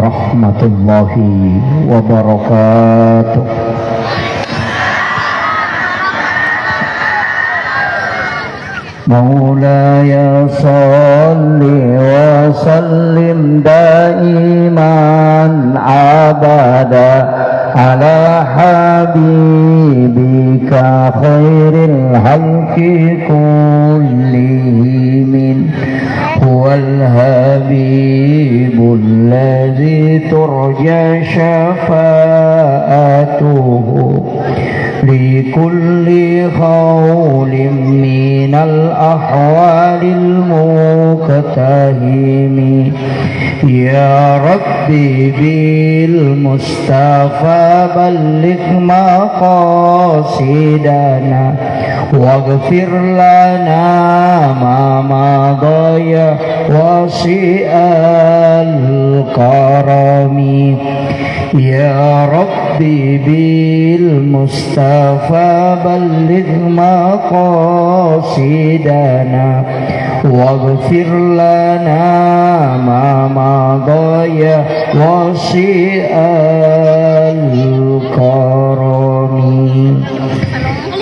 warahmatullahi wabarakatuh. Maulaya salli wa sallim daiman abada ala habibika khairil halqi kullihim huwal habibul ladzi turja syafa'atuhu likulli khawlim minal ahwalil muqtahimi ya rabbi bil mustafa balligh maqasidana waghfir lana ma madaya wasi'al karami ya rabbi bil mustafa balligh maqasidana waghfir lana ma madaya wasi'al karami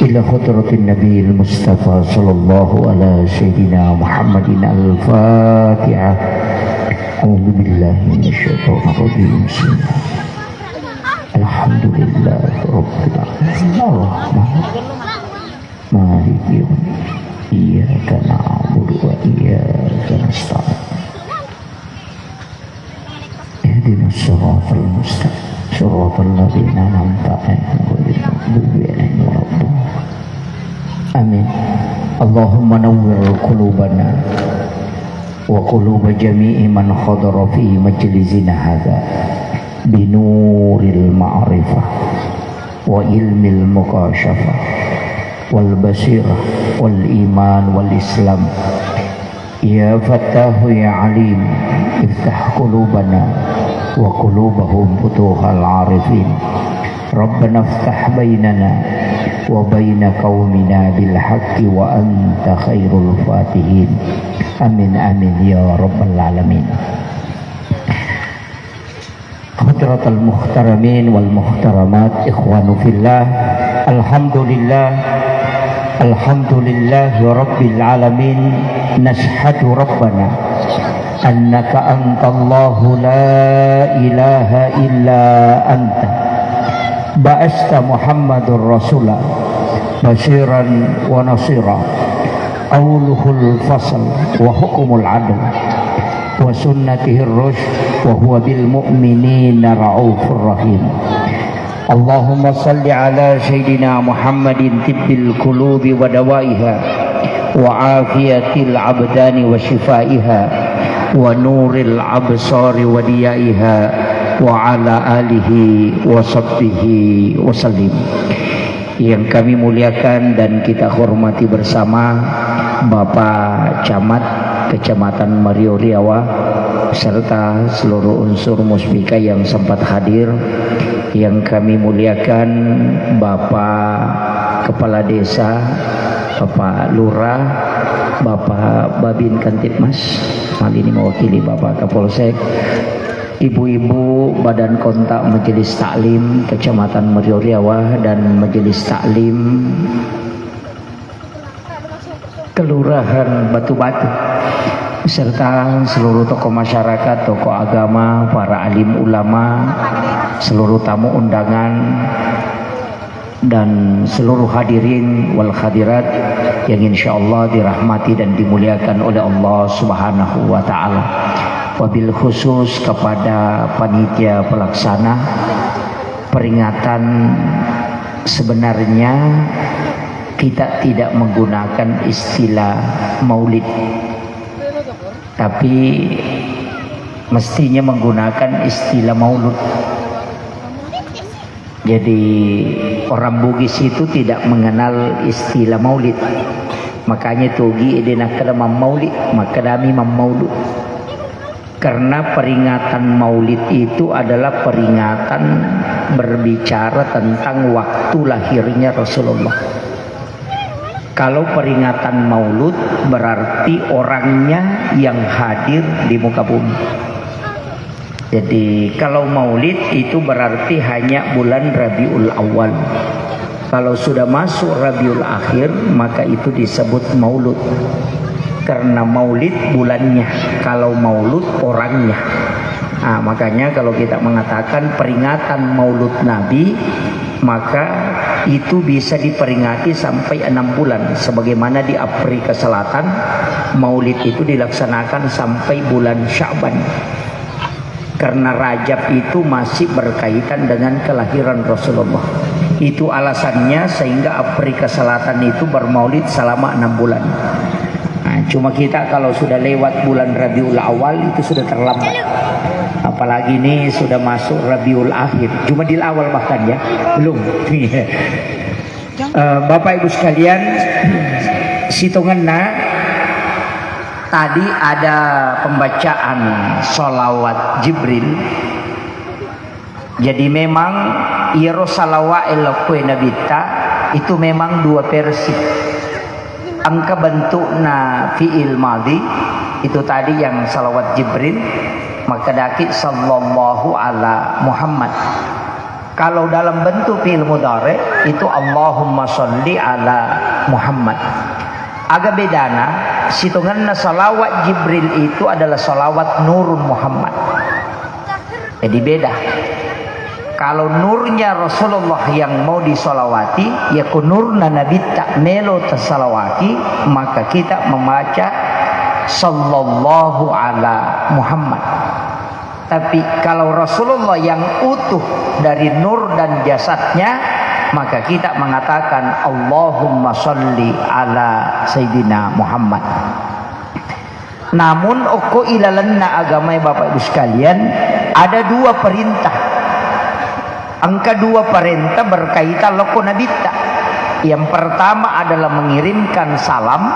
ila hadratin nabiyil mustafa sallallahu ala sayyidina Muhammadin al-Fatihah. A'udzu billahi minasyaitonir rajim. Alhamdulillahi rabbil alamin arrahmanir maliki yaumiddin iyyaka na'budu wa iyyaka nasta'in ihdinas siratal mustaqim siratal ladzina an'amta 'alaihim ghairil maghdubi 'alaihim waladdallin. Amin. Allahumma nawwir qulubana wa quluba jami'i man hadara fi majlisina hadza binuril ma'rifah wa ilmil muqasyafah wal basirah wal iman wal islam ya fattahu ya alim iftah qulubana wa qulubahum futuhal arifin rabbana iftah bainana wa baina qaumina bil haqqi wa anta khairul fatihin. Amin amin ya rabbal alamin. Hadratal muhtaramin wal muhtaramat ikhwanu fillah, alhamdulillah alhamdulillahi rabbil alamin. Nashhadu rabbana annaka antallahu la ilaha illa anta ba'asta muhammadur rasulah basyiran wa nasira qawluhul fasl wa hukumul adl wa sunnatihir rushd wa huwa bil mu'minina ra'ufur rahim. Allahumma salli ala sayyidina Muhammadin tibbil qulubi wa dawaiha wa afiyatil abdani wa shifaiha wa nuril absari wa diyaiha wa ala alihi wa sahbihi wa sallim. Yang kami muliakan dan kita hormati bersama Bapak Camat Kecamatan Mario Riawa serta seluruh unsur Muspika yang sempat hadir. Yang kami muliakan Bapak Kepala Desa, Bapak Lurah, Bapak Babin Kantipmas, hal ini mewakili Bapak Kapolsek, ibu-ibu Badan Kontak Majelis Taklim Kecamatan Mario Riawa dan Majelis Taklim Kelurahan Batu-Batu, serta seluruh tokoh masyarakat, tokoh agama, para alim ulama, seluruh tamu undangan, dan seluruh hadirin wal hadirat yang insyaallah dirahmati dan dimuliakan oleh Allah Subhanahu wa taala. Wabil khusus kepada panitia pelaksana peringatan, sebenarnya kita tidak menggunakan istilah maulid, tapi mestinya menggunakan istilah maulud. Jadi orang Bugis itu tidak mengenal istilah maulid, makanya tugi edenak kada maulid, maka kami maulud. Karena peringatan maulid itu adalah peringatan berbicara tentang waktu lahirnya Rasulullah. Kalau peringatan maulud berarti orangnya yang hadir di muka bumi. Jadi kalau maulid itu berarti hanya bulan Rabiul Awal. Kalau sudah masuk Rabiul Akhir maka itu disebut maulud. Karena maulid bulannya, kalau maulud orangnya. Nah, makanya kalau kita mengatakan peringatan maulud Nabi, maka itu bisa diperingati sampai 6 bulan. Sebagaimana di Afrika Selatan, maulid itu dilaksanakan sampai bulan Sya'ban. Karena Rajab itu masih berkaitan dengan kelahiran Rasulullah. Itu alasannya sehingga Afrika Selatan itu bermaulid selama 6 bulan. Nah, cuma kita kalau sudah lewat bulan Rabiul Awal itu sudah terlambat. Apalagi ini sudah masuk Rabiul Akhir, Jumadil Awal bahkan ya, belum. Bapak Ibu sekalian, situnganna tadi ada pembacaan sholawat Jibril. Jadi memang iro salawat elokwe nabita itu memang 2 versi. Angka bentukna fi'il madhi itu tadi yang salawat Jibril, maka daki sallallahu ala Muhammad. Kalau dalam bentuk fi'il mudhari itu Allahumma sholli ala Muhammad. Agak bedana, situnganna salawat Jibril itu adalah salawat nurun Muhammad. Jadi beda. Kalau nurnya Rasulullah yang mau disolawati, ya kunurna Nabi tak melo tersalawati, maka kita membaca sallallahu ala Muhammad. Tapi kalau Rasulullah yang utuh dari nur dan jasadnya, maka kita mengatakan Allahumma sholli ala Sayyidina Muhammad. Namun oko ilalanna agama Bapak Ibu sekalian, ada 2 perintah. Angka 2 perintah berkaitan loko nabita. Yang pertama adalah mengirimkan salam,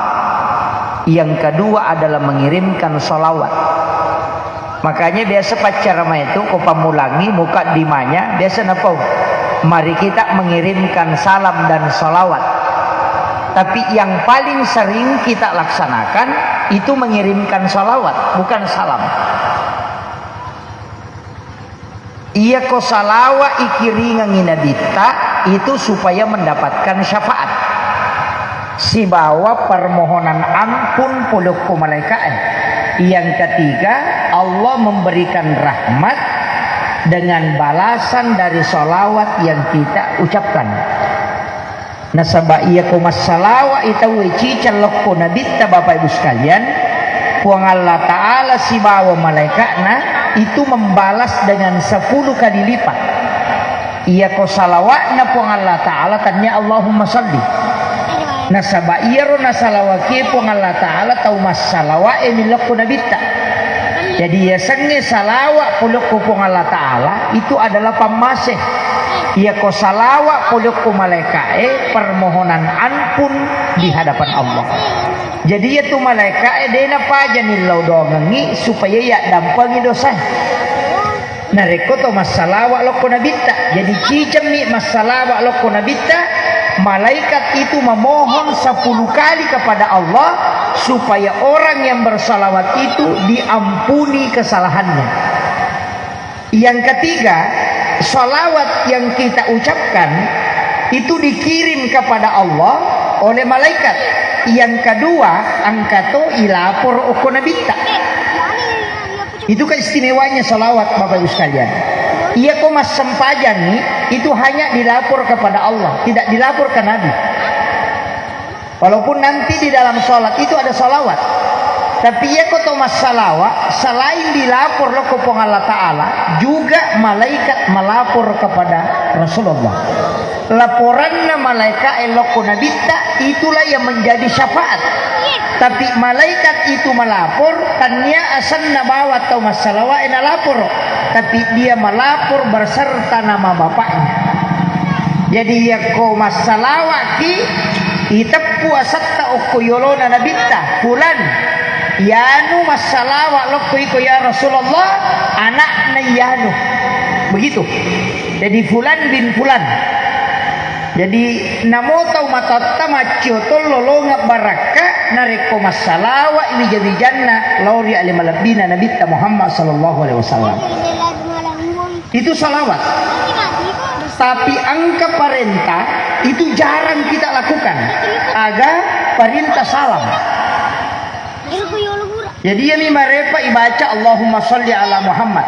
yang kedua adalah mengirimkan salawat. Makanya biasa pacarama itu ko pamulangi muka dimanya biasa napa? Mari kita mengirimkan salam dan salawat. Tapi yang paling sering kita laksanakan itu mengirimkan salawat, bukan salam. Ia ko salawa ikiringan nabita itu supaya mendapatkan syafaat. Si bawa permohonan ampun puluhku malaikat. Yang ketiga, Allah memberikan rahmat dengan balasan dari salawat yang kita ucapkan. Nasaba iya ko masalawa itawi cican lokko nabita Bapak Ibu sekalian, puang Allah Ta'ala si bawa malaikatna itu membalas dengan 10 kali lipat. Iya ko salawatna puang Allah Ta'ala tanya Allahumma sholli. Nasaba iya ro nasalawaki puang Allah Ta'ala tau masalawa emilokko nabita. Jadi ya senge salawat pulukku puang Allah Ta'ala itu adalah pamasih. Iya ko salawat pulukku malaikat permohonan ampun di hadapan Allah. Jadi ya tu malaikat dena pajanil laudongangi supaya ya dampangi dosa. Nareko to masalawat lokko nabita. Jadi cicam ni masalawat lokko nabita, malaikat itu memohon 10 kali kepada Allah supaya orang yang bersalawat itu diampuni kesalahannya. Yang ketiga, salawat yang kita ucapkan itu dikirim kepada Allah oleh malaikat. Yang kedua, angkato ilapor oko nabita. Itu keistimewanya salawat Bapak Ibu sekalian. Ia ko mas sempajani itu hanya dilapor kepada Allah, tidak dilapor ke Nabi. Walaupun nanti di dalam sholat itu ada salawat, tapi ia ko mas salawat selain dilapor lo kepada Allah Ta'ala, juga malaikat melapor kepada Rasulullah. Laporannya malaikat eloko nabita itulah yang menjadi syafaat. Tapi malaikat itu melapor tanya asanna bawa atau masalah ena lapor, tapi dia melapor berserta nama bapaknya. Jadi ya ko masalah ki itapu asatta okuyolona nabita fulan yanu masalah lokko iko ya Rasulullah anak na yanu begitu. Jadi fulan bin fulan. Jadi namo tau matatta macciotol lolonga baraka nareko masalawa ini jadi jannah lauri alimalabina nabitta Muhammad sallallahu alaihi wasallam. Itu salawat. Tapi angka perintah itu jarang kita lakukan. Aga perintah salam. Jadi ya mimarepa ibaca Allahumma sholli ala Muhammad.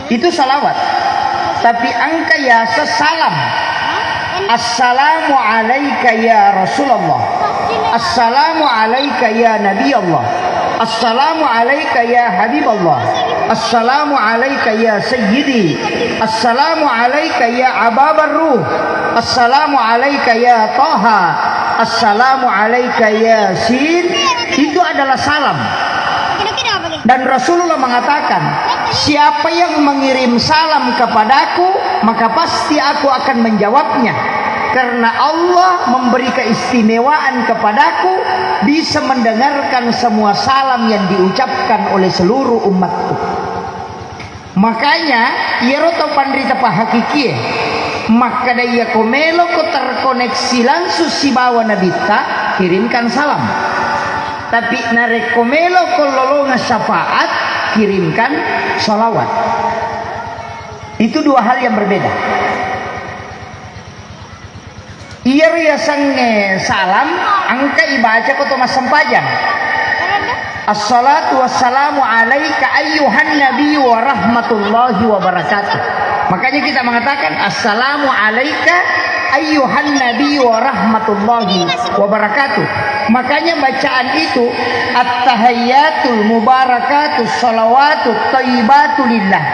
Itu salawat. Tapi angka yasa salam. Assalamu alayka ya Rasulullah. Assalamu alayka ya Nabi Allah. Assalamu alayka ya Habib Allah. Assalamu alayka ya Sayyidi. Assalamu alayka ya Ababar Ruh. Assalamu alayka ya Taha. Assalamu alayka ya Sin. Itu adalah salam. Dan Rasulullah mengatakan, siapa yang mengirim salam kepadaku, maka pasti aku akan menjawabnya. Karena Allah memberi keistimewaan kepadaku, bisa mendengarkan semua salam yang diucapkan oleh seluruh umatku. Makanya, Yeroto pandrita pahakiki, maka daya komelo ko terkoneksi langsung si bawa nabita, kirimkan salam. Tapi narekomelo kololonga syafaat, kirimkan salawat. Itu dua hal yang berbeda. Iya riasange salam, angka ibaca koto mas sampajang. Assalatu wassalamu alaika ayyuhan nabi wa rahmatullahi wa barakatuh. Makanya kita mengatakan assalamu alaika ayyuhan nabi wa rahmatullahi wa barakatuh. Makanya bacaan itu at-tahiyyatul mubarakatus salawatut thayyibatu lillah.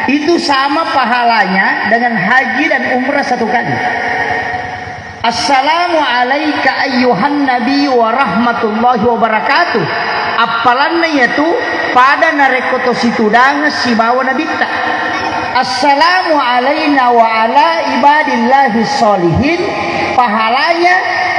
Itu sama pahalanya dengan haji dan umrah satu kali. Assalamu alayka ayyuhan nabi wa rahmatullahi wa barakatuh. Apalannya yaitu pada narekoto situdang si bawa nabita. Assalamu alayna wa ala ibadillahi sholihin. Pahalanya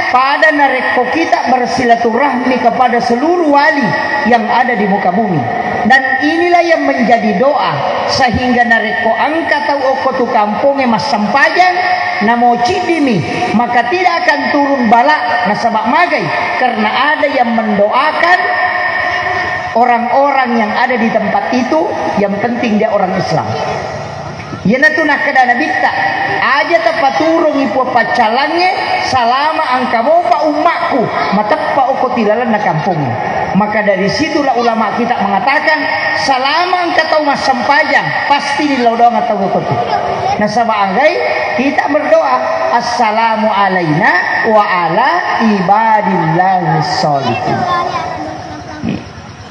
pada nareko kita bersilaturahmi kepada seluruh wali yang ada di muka bumi. Dan inilah yang menjadi doa sehingga nareko angka tau okotu kampungnya mas sampajang namo cidimi, maka tidak akan turun bala nasabak magai, karena ada yang mendoakan orang-orang yang ada di tempat itu, yang penting dia orang Islam. Yana tu nak kada nabita aja tapaturong ipo pacalannya selama angka mopa umakku matappa uko tilalan na kampung. Maka dari situlah ulama kita mengatakan selama angka tahu mas sampajang pasti dilaudong atau uko tu. Nah sabagai kita berdoa assalamu alaina wa ala ibadillahi sholihin.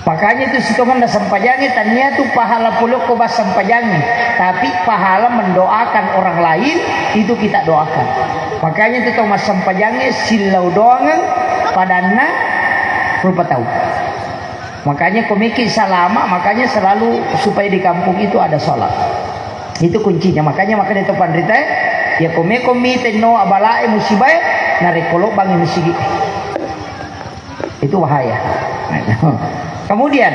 Makanya itu sitongan dah sampajangi tanya tu pahala puluk ko bas sampajangi, tapi pahala mendoakan orang lain itu kita doakan. Makanya itu tong mas sampajangi silau doangan padana rupa tahu. Makanya komiki salama, makanya selalu supaya di kampung itu ada sholat. Itu kuncinya. Makanya itu pandrita ya komi teno abalae musibae narekolo bangin musigi. Itu bahaya. Kemudian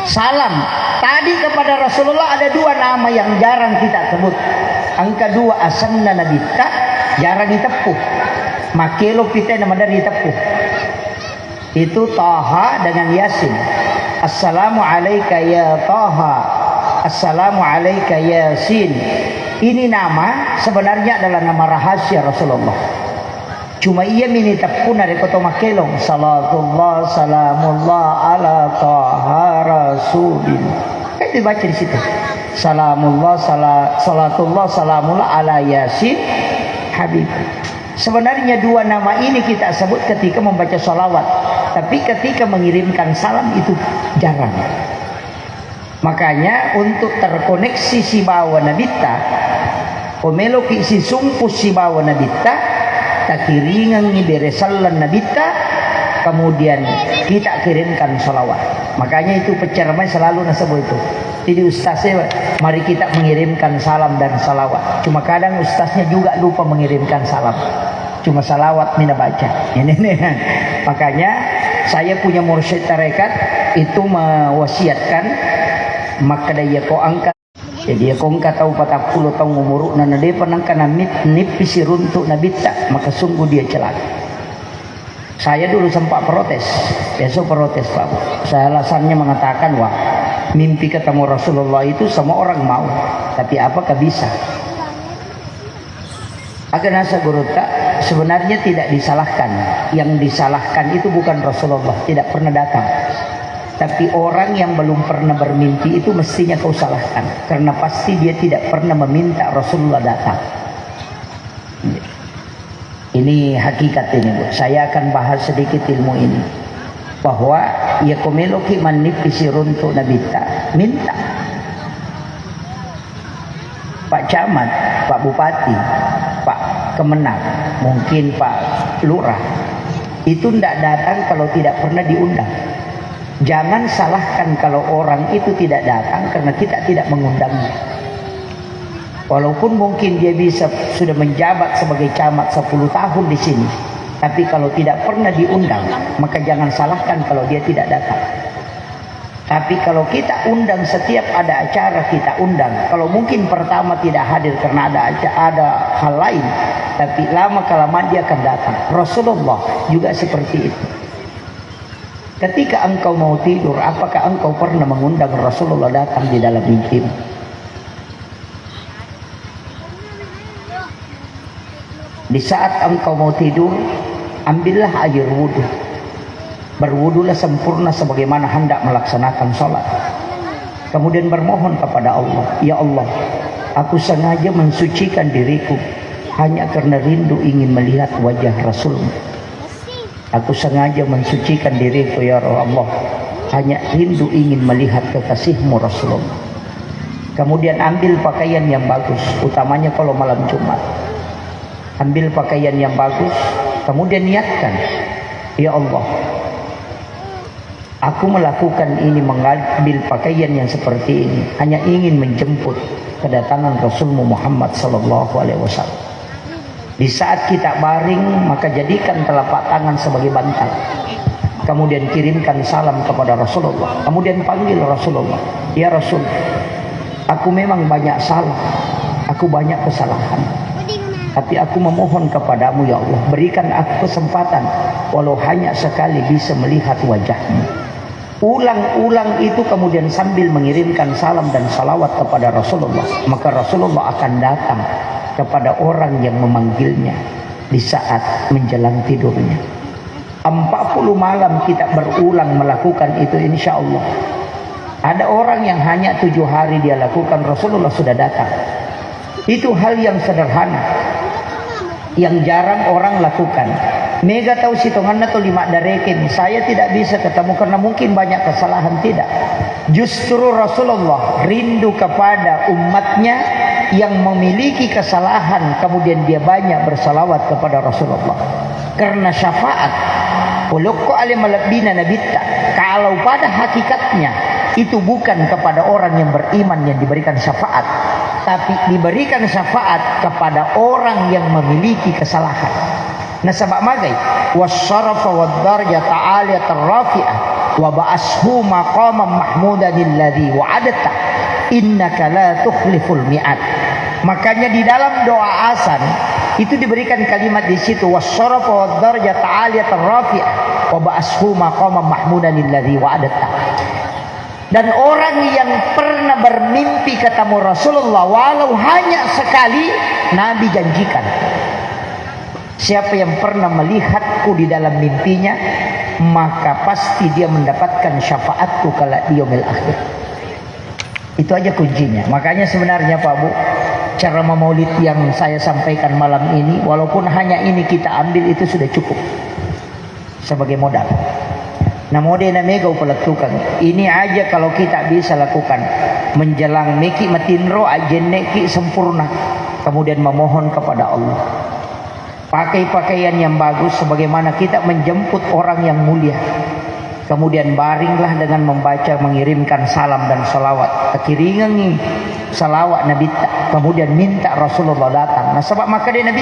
salam tadi kepada Rasulullah ada dua nama yang jarang kita sebut. Angka dua asanna nabita jarang ditepuh. Makelo pita nama dari ditepuh. Itu Taha dengan Yasin. Assalamu alayka ya Taha. Assalamu alayka ya Yasin. Ini nama sebenarnya adalah nama rahasia Rasulullah. Cuma ia minta pun dari kota makelong. Salatullah salamullah ala taha rasulin. Kan dibaca di situ. Salamullah salatullah salamullah ala yasin habib. Sebenarnya dua nama ini kita sebut ketika membaca salawat. Tapi ketika mengirimkan salam itu jarang. Makanya untuk terkoneksi si bawa nabita, omeloki si sumpus si bawa nabita, kiringan ni beresalan nabita, kemudian kita kirimkan salawat. Makanya itu penceramah selalu nasabut itu. Jadi ustaznya mari kita mengirimkan salam dan salawat. Cuma kadang ustaznya juga lupa mengirimkan salam. Cuma salawat mina baca. Ini nih. Makanya saya punya mursyid tarekat itu mewasiatkan maka daya ko angkat Jadi kong tahu 40 tahun umur na dia penang kana nipisi runtuk nabita, maka sungguh dia celaka. Saya dulu sempat protes, besok protes Pak. Saya alasannya mengatakan wah mimpi ketemu Rasulullah itu semua orang mau, tapi apakah bisa? Agar nasa guru tak sebenarnya tidak disalahkan. Yang disalahkan itu bukan Rasulullah, tidak pernah datang. Tapi orang yang belum pernah bermimpi itu mestinya kau salahkan. Karena pasti dia tidak pernah meminta Rasulullah datang. Ini hakikat ini Bu. Saya akan bahas sedikit ilmu ini. Bahwa ya komeloki manipisi runtuk nabita. Minta. Pak Camat, Pak Bupati, Pak Kemenang, mungkin Pak Lurah. Itu tidak datang kalau tidak pernah diundang. Jangan salahkan kalau orang itu tidak datang karena kita tidak mengundangnya. Walaupun mungkin dia bisa sudah menjabat sebagai camat 10 tahun di sini, tapi kalau tidak pernah diundang, maka jangan salahkan kalau dia tidak datang. Tapi kalau kita undang setiap ada acara kita undang, kalau mungkin pertama tidak hadir karena ada hal lain, tapi lama kelamaan dia akan datang. Rasulullah juga seperti itu. Ketika engkau mau tidur, apakah engkau pernah mengundang Rasulullah datang di dalam mimpimu? Di saat engkau mau tidur, ambillah air wudhu. Berwudulah sempurna sebagaimana hendak melaksanakan sholat. Kemudian bermohon kepada Allah, ya Allah, aku sengaja mensucikan diriku hanya karena rindu ingin melihat wajah Rasulmu. Aku sengaja mensucikan diriku ya Allah hanya rindu ingin melihat kekasihmu Rasulullah. Kemudian ambil pakaian yang bagus, utamanya kalau malam Jumat. Ambil pakaian yang bagus, kemudian niatkan, ya Allah, aku melakukan ini, mengambil pakaian yang seperti ini hanya ingin menjemput kedatangan Rasulmu Muhammad sallallahu alaihi wasallam. Di saat kita baring, maka jadikan telapak tangan sebagai bantal. Kemudian kirimkan salam kepada Rasulullah. Kemudian panggil Rasulullah. Ya Rasul, aku memang banyak salah. Aku banyak kesalahan. Tapi aku memohon kepadamu ya Allah, berikan aku kesempatan walau hanya sekali bisa melihat wajahmu. Ulang-ulang itu kemudian sambil mengirimkan salam dan salawat kepada Rasulullah. Maka Rasulullah akan datang kepada orang yang memanggilnya di saat menjelang tidurnya. 40 malam kita berulang melakukan itu insya Allah. Ada orang yang hanya 7 hari dia lakukan, Rasulullah sudah datang. Itu hal yang sederhana, yang jarang orang lakukan. Mega tahu sitongannya tuh 5 darekin. Saya tidak bisa ketemu karena mungkin banyak kesalahan, tidak. Justru Rasulullah rindu kepada umatnya yang memiliki kesalahan, kemudian dia banyak bersalawat kepada Rasulullah. Karena syafaat ulukku alimalabina nabita, kalau pada hakikatnya itu bukan kepada orang yang beriman yang diberikan syafaat, tapi diberikan syafaat kepada orang yang memiliki kesalahan. Nah sebab magai wasyarafa wad-darjata 'aliyatan rafi'ah wa ba'ashu maqaman mahmudan alladhi wa'adta innaka la tukhliful mi'ad. Makanya di dalam doa azan itu diberikan kalimat di situ wasyarafa wad-darjata 'aliyatan rafi'ah wa ba'ashu maqaman mahmudan alladhi wa'adta. Dan orang yang pernah bermimpi ketemu Rasulullah walau hanya sekali, Nabi janjikan, siapa yang pernah melihatku di dalam mimpinya, maka pasti dia mendapatkan syafaatku kala di yaumil akhir. Itu aja kuncinya. Makanya sebenarnya Pak Bu, cara memaulid yang saya sampaikan malam ini, walaupun hanya ini kita ambil, itu sudah cukup sebagai modal. Nah modena mega upalakukan. Ini aja kalau kita bisa lakukan menjelang meki matinro ajeneki sempurna, kemudian memohon kepada Allah. Pakai pakaian yang bagus sebagaimana kita menjemput orang yang mulia. Kemudian baringlah dengan membaca, mengirimkan salam dan salawat. Kekiringan salawat Nabi. Kemudian minta Rasulullah datang. Nah sebab maka dia Nabi,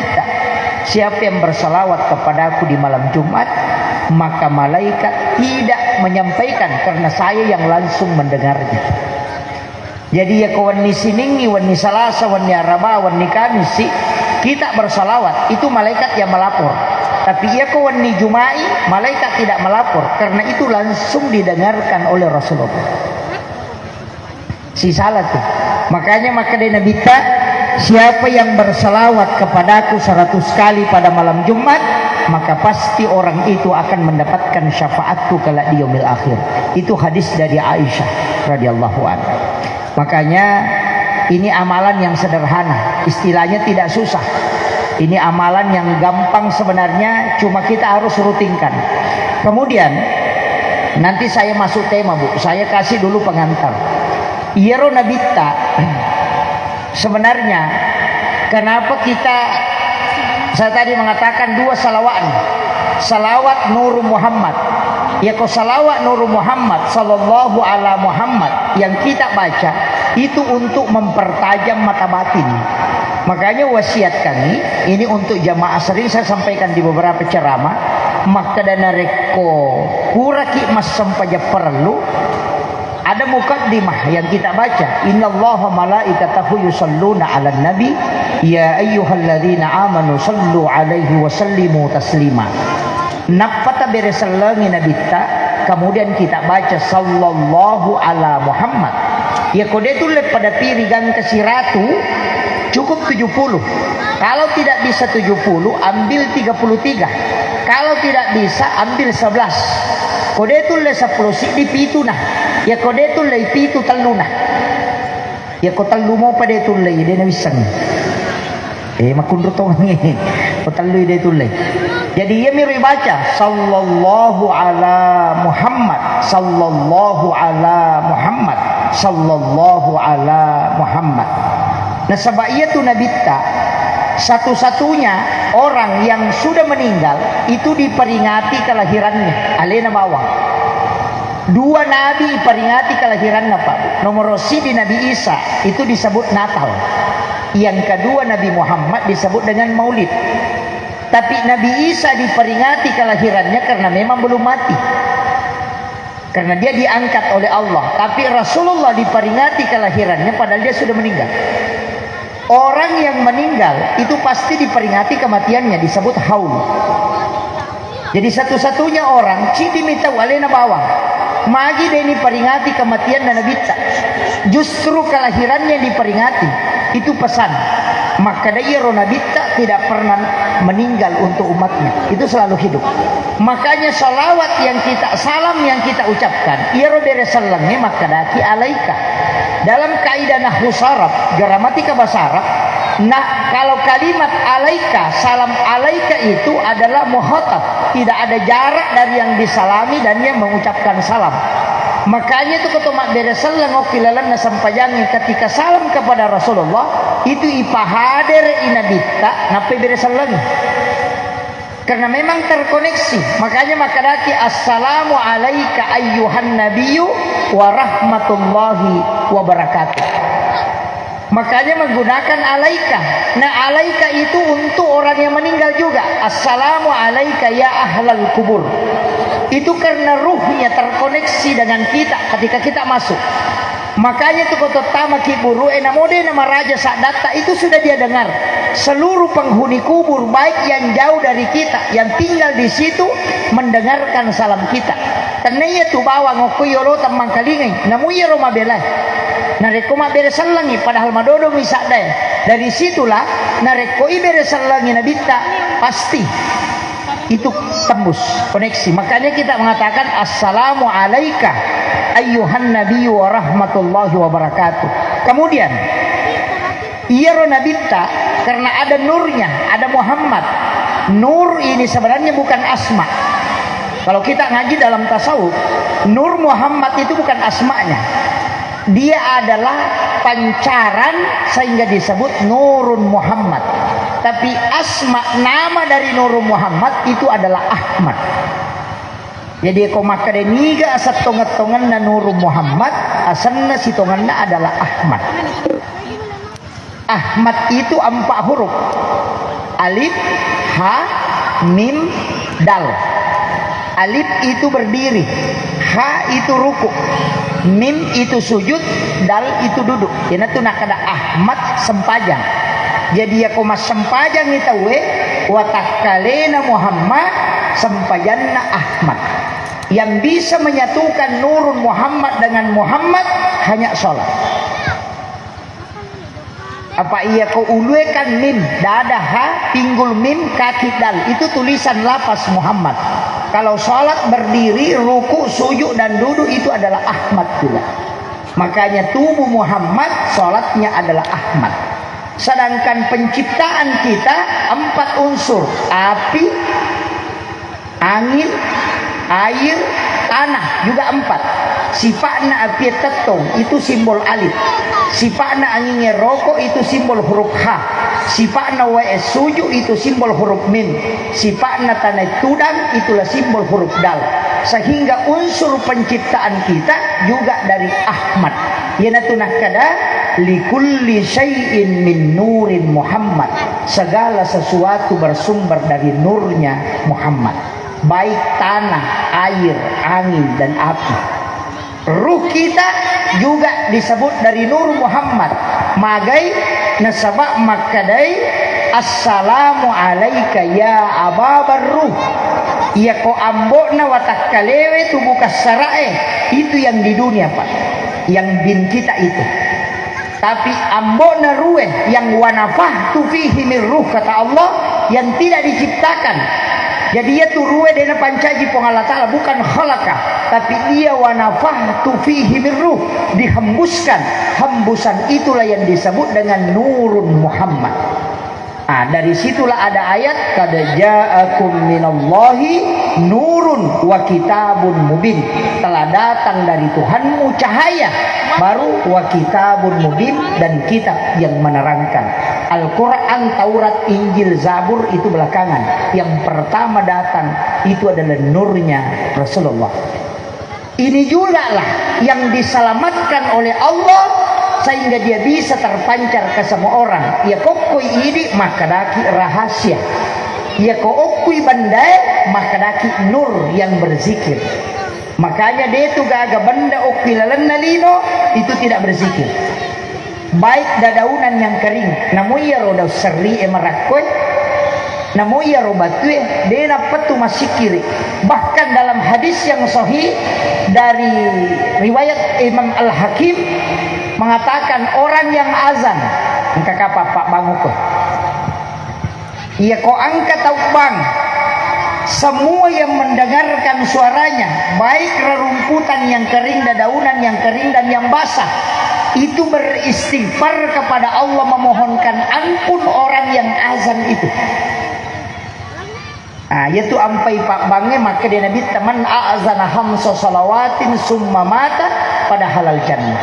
siapa yang bersalawat kepadaku di malam Jumat, maka malaikat tidak menyampaikan karena saya yang langsung mendengarnya. Jadi ya kawan ni siningi, wan ni salasa, wan ni araba, wan ni kamis sih kita bersalawat, itu malaikat yang melapor. Tapi ya kawan ni jumai, malaikat tidak melapor, karena itu langsung didengarkan oleh Rasulullah. Si salah tuh. Makanya maka dia Nabi tak, siapa yang bersalawat kepadaku 100 kali pada malam Jumat, maka pasti orang itu akan mendapatkan syafaatku kelak di yaumil akhir. Itu hadis dari Aisyah radhiyallahu anha. Makanya ini amalan yang sederhana, istilahnya tidak susah. Ini amalan yang gampang sebenarnya, cuma kita harus rutinkan. Kemudian nanti saya masuk tema, Bu. Saya kasih dulu pengantar. Iyaro nabita. Sebenarnya kenapa saya tadi mengatakan 2 salawat. Salawat Nur Muhammad. Ya kau salawat Nur Muhammad sallallahu ala Muhammad yang kita baca itu untuk mempertajam mata batin. Makanya wasiat kami ini untuk jamaah, sering saya sampaikan di beberapa ceramah, maka dana reko kuraki mas sampaja perlu ada mukaddimah yang kita baca, innallaha malaikatahu yusalluna 'alan nabi ya ayyuhalladzina amanu sallu 'alaihi wa sallimu taslima. Napata beresalangi nabita, kemudian kita baca sallallahu ala Muhammad. Ya kode itu pada pirigan ke siratu cukup 70. Kalau tidak bisa 70, ambil 33. Kalau tidak bisa, ambil 11. Kode itu le 10 si di pitu nah. Ya kode itu le pitu telu nah. Ya ko telu mo pada itu le dia nawisang. Makundro tong ni. Ko telu dia itu le. Jadi ia mirip baca sallallahu ala Muhammad, sallallahu ala Muhammad, sallallahu ala Muhammad. Nah sebab ia tu nabita, satu-satunya orang yang sudah meninggal itu diperingati kelahirannya, alena bawang. 2 nabi diperingati kelahirannya, Pak. Nomor di Nabi Isa itu disebut Natal. Yang kedua Nabi Muhammad disebut dengan Maulid. Tapi Nabi Isa diperingati kelahirannya karena memang belum mati, karena dia diangkat oleh Allah. Tapi Rasulullah diperingati kelahirannya padahal dia sudah meninggal. Orang yang meninggal itu pasti diperingati kematiannya, disebut haul. Jadi satu-satunya orang cidi mita walena bawang magi deni peringati kematian dan nabita, justru kelahirannya diperingati. Itu pesan. Maka dia Ronabita tidak pernah meninggal untuk umatnya, itu selalu hidup. Makanya salawat yang kita, salam yang kita ucapkan, iro beresalangnya maka daki alaika. Dalam kaidah nahwu saraf, gramatika bahasa Arab, nah kalau kalimat alaika, salam alaika itu adalah muhatab, tidak ada jarak dari yang disalami dan yang mengucapkan salam. Makanya itu ketua beresalang okilalan nasampajangi ketika salam kepada Rasulullah itu ipahader inabita nape beresalang, karena memang terkoneksi. Makanya makadaki assalamu alaika ayyuhan nabiyyu wa rahmatullahi wa barakatuh. Makanya menggunakan alaika. Nah alaika itu untuk orang yang meninggal juga. Assalamu alaika ya ahlal kubur. Itu karena ruhnya terkoneksi dengan kita ketika kita masuk. Makanya itu kota tama kiburu enamode nama raja sadata itu sudah dia dengar. Seluruh penghuni kubur baik yang jauh dari kita, yang tinggal di situ mendengarkan salam kita. Karena ia tu bawa ngokuyolo tamang kalingai. Namu ia roma belai. Nareko ma beresalangi padahal madodo misadai. Dari situlah nareko i beresalangi nabita pasti itu tembus koneksi. Makanya kita mengatakan assalamu alaika ayyuhan nabiyyu wa rahmatullahi wa barakatuh. Kemudian iyaro nabita karena ada nurnya, ada Muhammad. Nur ini sebenarnya bukan asma. Kalau kita ngaji dalam tasawuf, Nur Muhammad itu bukan asmanya. Dia adalah pancaran sehingga disebut Nurun Muhammad. Tapi asma nama dari Nurun Muhammad itu adalah Ahmad. Jadi kau maka deniga asat tongat-tongan na Nurun Muhammad, asalnya si tonganna adalah Ahmad. Ahmad itu 4 huruf. Alif, ha, mim, dal. Alif itu berdiri, ha itu ruku, mim itu sujud, dal itu duduk. Yana tu nak ada Ahmad sempajang. Jadi ya koma sempajang itu we watakalena Muhammad sempajanna Ahmad. Yang bisa menyatukan nurun Muhammad dengan Muhammad hanya sholat. Apa iya kau uluekan mim, dada ha, pinggul mim, kaki dal. Itu tulisan lapas Muhammad. Kalau sholat berdiri, ruku, sujud dan duduk itu adalah Ahmad juga. Makanya tubuh Muhammad, sholatnya adalah Ahmad. Sedangkan penciptaan kita 4 unsur. Api, angin, air, tanah juga 4. Sifatnya api tetong itu simbol alif. Sifatnya anginnya rokok itu simbol huruf H. Sifatnya wae sujud itu simbol huruf mim. Sifatnya tanah tudang itulah simbol huruf dal. Sehingga unsur penciptaan kita juga dari Ahmad. Yanatuna kada likulli syai'in min nurin Muhammad. Segala sesuatu bersumber dari nurnya Muhammad. Baik tanah, air, angin dan api. Ruh kita juga disebut dari nur Muhammad. Magai nasabak makadai assalamu alaika ya ababar ruh. Ya ko ambokna watak kalewe tu buka sarae. Itu yang di dunia Pak. Yang bin kita itu. Tapi ambokna rueh yang wanafah tu fihi min ruh kata Allah yang tidak diciptakan. Jadi dia tu ruwe dena pancaji Allah Ta'ala bukan khalaqah, tapi dia wanafah tu fihi min ruh, dihembuskan. Hembusan itulah yang disebut dengan nurun Muhammad. Dari situlah ada ayat qad ja'akum minallahi nurun wa kitabun mubin. Telah datang dari Tuhanmu cahaya, baru wa kitabun mubin dan kitab yang menerangkan. Al-Quran, Taurat, Injil, Zabur itu belakangan. Yang pertama datang itu adalah nurnya Rasulullah. Ini juga lah yang diselamatkan oleh Allah sehingga dia bisa terpancar ke semua orang. Ya kokoi ini maka daki rahasia. Ya kokoi bandai maka daki nur yang berzikir. Makanya dia itu gaga benda okilalan nalino itu tidak berzikir. Baik dadaunan yang kering, namun ya roda seri emarakoi, namun ya robatue, dia dapat tu masih kiri. Bahkan dalam hadis yang sahih dari riwayat Imam Al-Hakim mengatakan orang yang azan, engkau apa Pak Banguko? Ia kau angkat tau bang, semua yang mendengarkan suaranya, baik rerumputan yang kering, dadaunan yang kering dan yang basah. Itu beristighfar kepada Allah memohonkan ampun orang yang azan itu. Yaitu ampai Pak Bange maka dia Nabi teman azana hamsa salawatin summa mata pada halal jannah.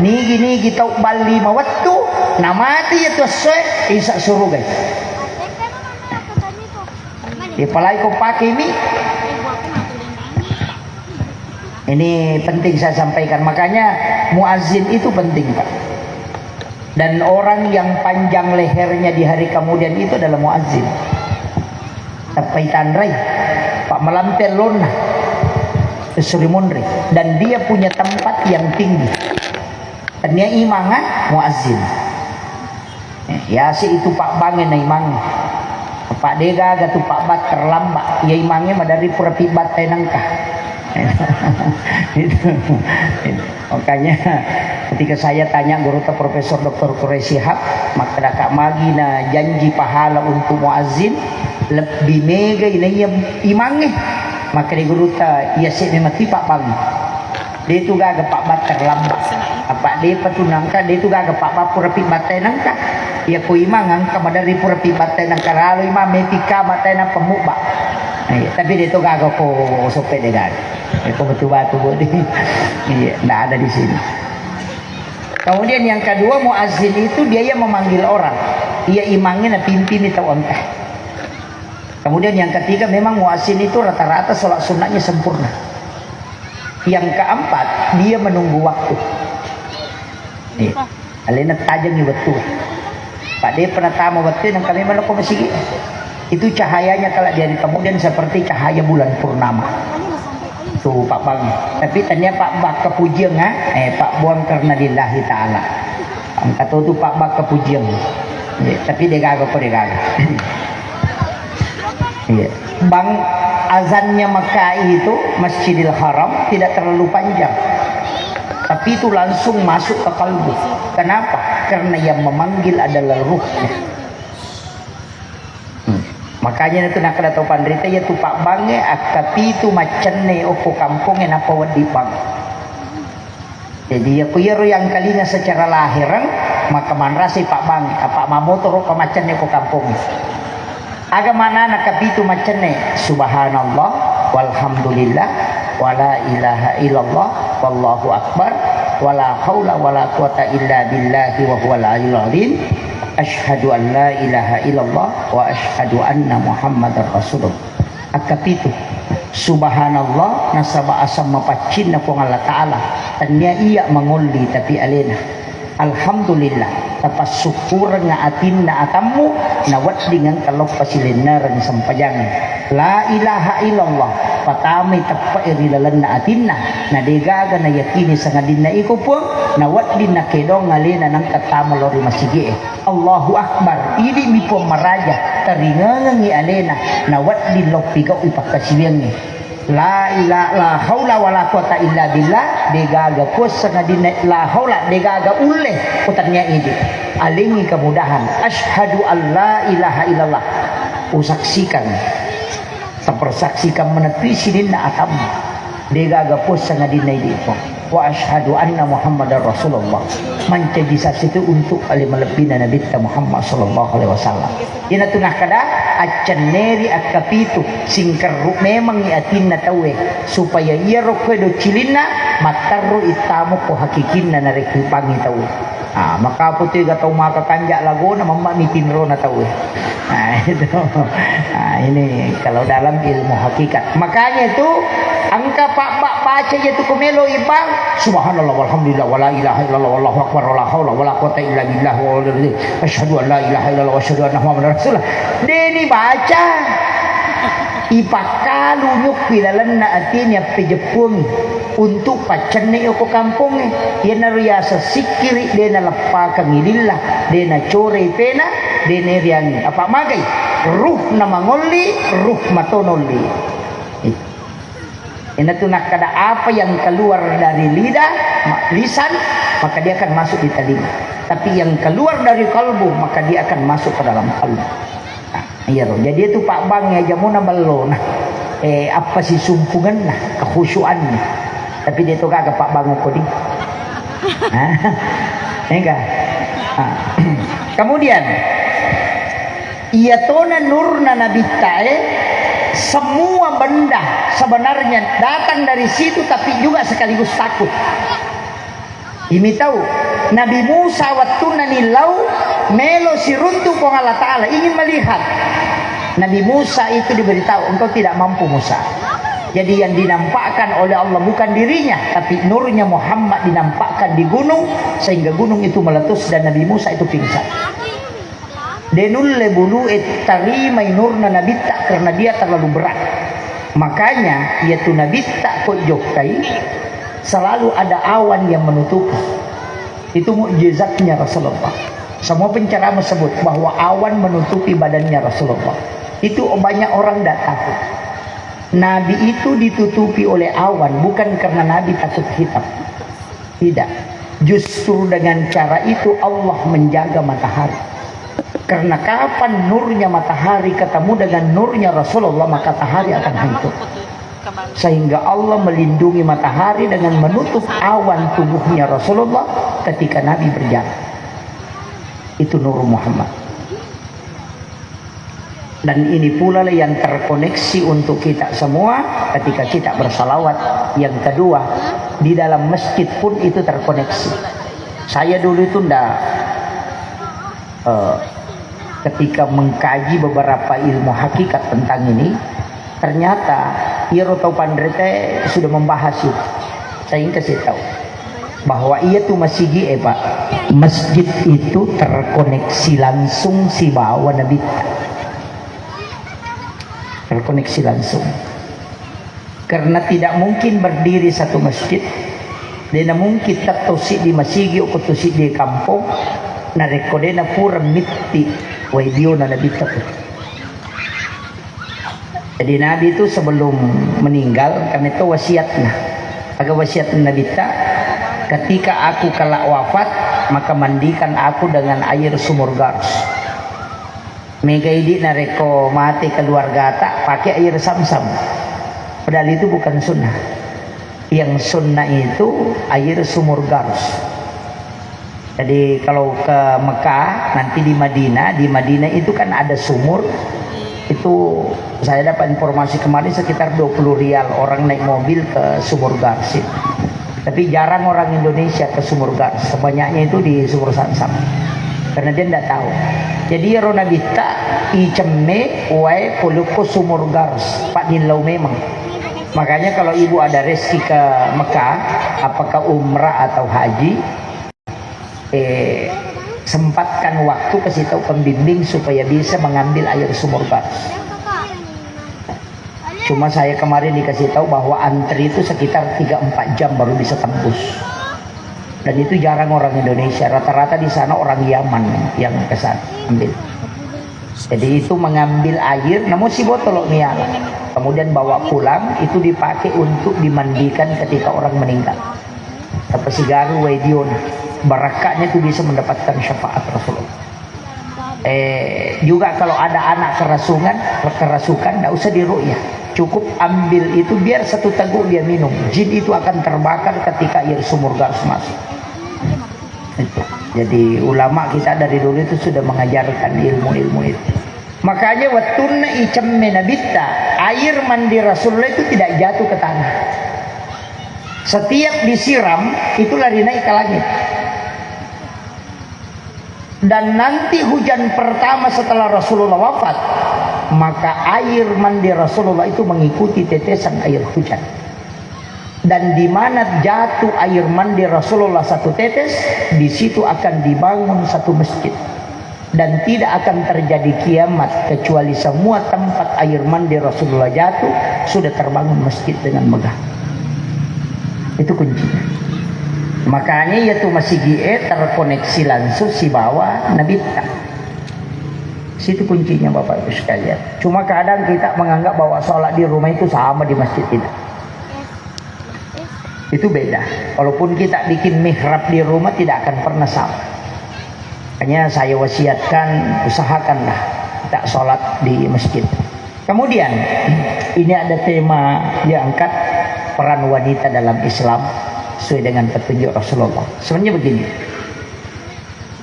Nigi kita bali mawattu namati itu sesuai isa suruh guys. Palai kau pakai ini. Ini penting saya sampaikan. Makanya muazin itu penting Pak. Dan orang yang panjang lehernya di hari kemudian itu adalah muazin. Tapai tandrai Pak melampir lona Surimunri. Dan dia punya tempat yang tinggi. Dan dia imangan muazin. Ya si itu Pak Bange na imang. Pak Dega gatu Pak Bat terlambat. Ya imangnya madari pura pibat tenangkah. Itu. Makanya ketika saya tanya guru Profesor Dr. Quraisy Shihab, maka Kak Magi na janji pahala untuk muazin lebih mega ini imangnya. Maka di guru ta ya sih memang Pak Pagi. Dia itu gak Pak Bat terlambat. Apa dia patunangka dia itu gak Pak Bat pura pibat tenangkah. Ya ko imang ka madari pura pibat tenangkah lalu imam metika matena pemuba. Tapi dia itu gak ko sope dia gak. Itu batu-batu bodi. Iya, enggak ada di sini. Kemudian yang kedua muazin itu dia yang memanggil orang. Ia imangnya pimpin itu onteh. Kemudian yang ketiga memang muazin itu rata-rata sholat sunatnya sempurna. Yang keempat dia menunggu waktu. Alena tajam ni betul. Pak dia pernah tamu betul yang kami mana masih itu cahayanya kalau dari kemudian seperti cahaya bulan purnama. tuh Pak Bang. Tapi tanya Pak Bak kepujian Pak buang karena lillahi ta'ala. Kata tu Pak Bak kepujian. Tapi dia gagak kok dia gagak. Bang, azannya Mekah itu Masjidil Haram tidak terlalu panjang, tapi itu langsung masuk ke kalbu. Kenapa? Karena yang memanggil adalah ruhnya. Makanya itu nak ada tahu pandrita ya tu Pak Bange akapi itu macane opo kampungnya napa wadi bang. Jadi aku yang kalinya secara lahiran maka manrasi Pak Bang Pak Mamoto ro macane opo kampung. Agamana nakapitu macane subhanallah walhamdulillah wala ilaha illallah wallahu akbar wala haula wala quwata illa billahi wa huwal aliyyil azim asyhadu an la ilaha illallah wa asyhadu anna muhammadar rasulullah. Akapitu subhanallah nasaba asam mapacin na kung Allah ta'ala tanya iya manguli tapi alena alhamdulillah tapas syukur nga atin na atamu nawat dengan kalau pasilinaran sampajangan la ilaha illallah patami tappa irilalan na atin na degaga na yakini sa ngadin na iko po nawat din na kedong ngalina ng katama lori masigi Allahu Akbar ini mi po maraja taringangan ni alena nawat din lopigaw ipakasiliang la ilaha la haula wala quwata illa billah degaga ko sa ngadin la haula degaga uleh utarnya ini alingi kemudahan asyhadu an la ilaha illallah usaksikan sapersaksikan menepi sidin na atam degaga po sa ngadin ini po wa asyhadu anna muhammadar rasulullah menjadi saksi itu untuk alimalabina nabi Muhammad sallallahu alaihi wasallam ina tunah kada acan neri akapitu singkaru memang iatin na tawe supaya ia rokwedo cilina mataru itamu ko hakikin na narekipangi tawe maka putih gatau maka kanjak lago na mamma ni pinro na tawe itu ini kalau dalam ilmu hakikat makanya itu angka pak baca itu kumelo ibang subhanallah walhamdulillah wala ilaha illallah wallahu akbar wala haula wala quwata illa billah wa asyhadu an la ilaha illallah wa asyhadu anna muhammadar rasulullah deni baca ipakalu nyuk pilalan na atinya pejepung untuk pacane ko kampung yana riasa sikiri dena lepa kangilillah dena core pena dena riang apa magai ruh na mangoli ruh matonoli. Ini tuh nak kada apa yang keluar dari lisan maka dia akan masuk di telinga. Tapi yang keluar dari kalbu maka dia akan masuk ke dalam kalbu. Iya roh. Jadi itu Pak Bang ya jamuna bello nah. Apa sih sumpungan nah kekhusyuan. Tapi dia tuh kagak Pak Bang kodi. Enggak. Kemudian iyatona nurna nabi ta'e semua benda sebenarnya datang dari situ tapi juga sekaligus takut. Ini tahu Nabi Musa waktu nanilau melo siruntu kong Allah Ta'ala ingin melihat. Nabi Musa itu diberitahu engkau tidak mampu Musa. Jadi yang dinampakkan oleh Allah bukan dirinya tapi nurnya Muhammad dinampakkan di gunung sehingga gunung itu meletus dan Nabi Musa itu pingsan. Denulle bulu tarimai nurna nabita karena dia terlalu berat. Makanya yaitu nabita kok jokai selalu ada awan yang menutupi. Itu mukjizatnya Rasulullah. Semua penceramah menyebut bahwa awan menutupi badannya Rasulullah. Itu banyak orang tidak takut. Nabi itu ditutupi oleh awan bukan karena Nabi takut hitam. Tidak. Justru dengan cara itu Allah menjaga matahari. Karena kapan nurnya matahari ketemu dengan nurnya Rasulullah maka matahari akan hancur. Sehingga Allah melindungi matahari dengan menutup awan tubuhnya Rasulullah ketika Nabi berjalan. Itu nur Muhammad. Dan ini pula yang terkoneksi untuk kita semua ketika kita bersalawat. Yang kedua, di dalam masjid pun itu terkoneksi. Saya dulu itu ketika mengkaji beberapa ilmu hakikat tentang ini, ternyata Irotau Pandrete sudah membahas itu. Saya ingin kasih tahu bahwa ia tuh masjid Pak. Masjid itu terkoneksi langsung si bawa Nabi. Terkoneksi langsung. Karena tidak mungkin berdiri satu masjid, dena mungkin tertusik di masjid o tusik di kampung, na rekodena pura mitti waidio na nabi itu. Jadi Nabi itu sebelum meninggal kami itu wasiatnya. Agak wasiat Nabi tak, ketika aku kelak wafat maka mandikan aku dengan air sumur Gars. Mega ini nareko mati keluarga tak pakai air Samsam. Padahal itu bukan sunnah. Yang sunnah itu air sumur Gars. Jadi kalau ke Mekah nanti di Madinah itu kan ada sumur. Itu saya dapat informasi kemarin sekitar 20 rial orang naik mobil ke sumur Gars. Tapi jarang orang Indonesia ke sumur Gars. Sebanyaknya itu di sumur Samsam. Karena dia tidak tahu. Jadi Rona Bita icemme wae puluko sumur Gars Pak Nilau memang. Makanya kalau ibu ada rezeki ke Mekah, apakah umrah atau haji, sempatkan waktu kasih tahu pembimbing supaya bisa mengambil air sumur Gars. Cuma saya kemarin dikasih tahu bahwa antri itu sekitar 3-4 jam baru bisa tembus. Dan itu jarang orang Indonesia, rata-rata di sana orang Yaman yang kesana ambil. Jadi itu mengambil air, namun si botol niala. Kemudian bawa pulang, itu dipakai untuk dimandikan ketika orang meninggal. Tapi si garu wedion, barakatnya itu bisa mendapatkan syafaat Rasulullah. Juga kalau ada anak kerasukan, tidak usah diru'yah. Cukup ambil itu biar satu teguk dia minum. Jin itu akan terbakar ketika air sumur Gars masuk. Itu. Jadi ulama kita dari dulu itu sudah mengajarkan ilmu-ilmu itu. Makanya wattunna icemme nabitta, air mandi Rasulullah itu tidak jatuh ke tanah. Setiap disiram itu lari naik ke langit. Dan nanti hujan pertama setelah Rasulullah wafat, maka air mandi Rasulullah itu mengikuti tetesan air hujan. Dan di mana jatuh air mandi Rasulullah satu tetes, di situ akan dibangun satu masjid. Dan tidak akan terjadi kiamat kecuali semua tempat air mandi Rasulullah jatuh sudah terbangun masjid dengan megah. Itu kuncinya. Makanya yaitu masih GE terkoneksi langsung si bawah Nabi tak. Situ kuncinya Bapak Ibu sekalian. Cuma kadang kita menganggap bahwa sholat di rumah itu sama di masjid, tidak. Itu beda. Walaupun kita bikin mihrab di rumah tidak akan pernah sama. Hanya saya wasiatkan usahakanlah kita sholat di masjid. Kemudian ini ada tema diangkat peran wanita dalam Islam sesuai dengan petunjuk Rasulullah. Sebenarnya begini,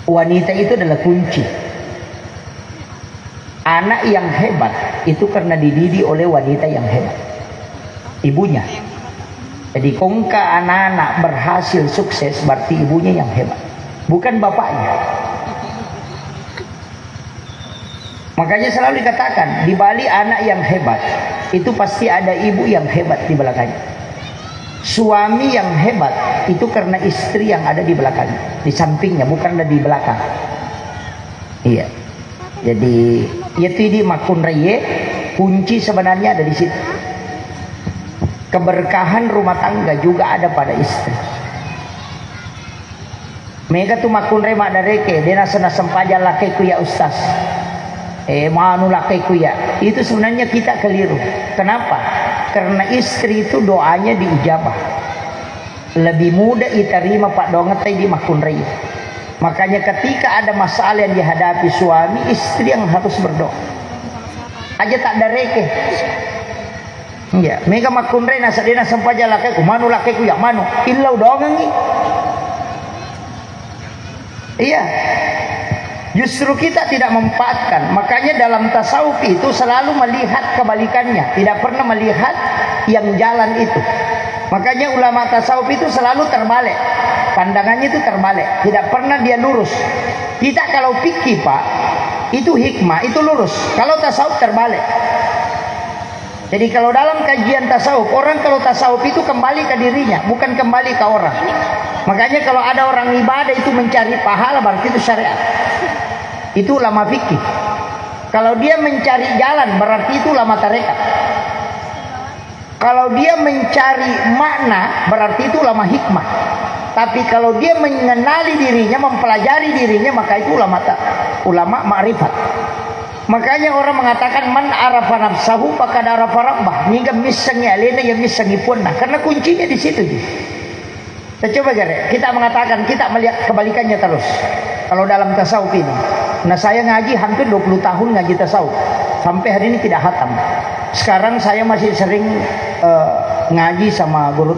wanita itu adalah kunci. Anak yang hebat itu karena dididik oleh wanita yang hebat, ibunya. Jadi kongka anak-anak berhasil sukses berarti ibunya yang hebat, bukan bapaknya. Makanya selalu dikatakan di balik anak yang hebat itu pasti ada ibu yang hebat di belakangnya. Suami yang hebat itu karena istri yang ada di belakangnya, di sampingnya, bukan ada di belakang. Iya. Jadi yaitu di makun reye, kunci sebenarnya ada di situ. Keberkahan rumah tangga juga ada pada istri. Mega tu makun reye mak dareke, dia nasa sempaja lakiku ya ustaz. Manu lakiku ya. Itu sebenarnya kita keliru. Kenapa? Karena istri itu doanya diijabah. Lebih mudah diterima pak dongetai di makun reye. Makanya ketika ada masalah yang dihadapi suami, istri yang harus berdoa. Aja tak ada reke. Ya, mega makunre nasa dina sampaja lakiku, manu lakiku ya manu, illau dongangi. Iya. Justru kita tidak memanfaatkan. Makanya dalam tasawuf itu selalu melihat kebalikannya, tidak pernah melihat yang jalan itu. Makanya ulama tasawuf itu selalu terbalik. Pandangannya itu terbalik, tidak pernah dia lurus. Kita kalau fikih Pak, itu hikmah, itu lurus. Kalau tasawuf terbalik. Jadi kalau dalam kajian tasawuf, orang kalau tasawuf itu kembali ke dirinya, bukan kembali ke orang. Makanya kalau ada orang ibadah itu mencari pahala, berarti itu syariat. Itu ulama fikih. Kalau dia mencari jalan, berarti itu ulama tarekat. Kalau dia mencari makna, berarti itu ulama hikmah. Tapi kalau dia mengenali dirinya, mempelajari dirinya, maka itu ulama ma'rifat. Makanya orang mengatakan man arafa nafsahu faqad arafa rabbah. Hingga misangi alena ya misangi punna. Karena kuncinya di situ. Kita coba kita mengatakan, kita melihat kebalikannya terus. Kalau dalam tasawuf ini. Nah, saya ngaji hampir 20 tahun ngaji tasawuf. Sampai hari ini tidak khatam. Sekarang saya masih sering ngaji sama guru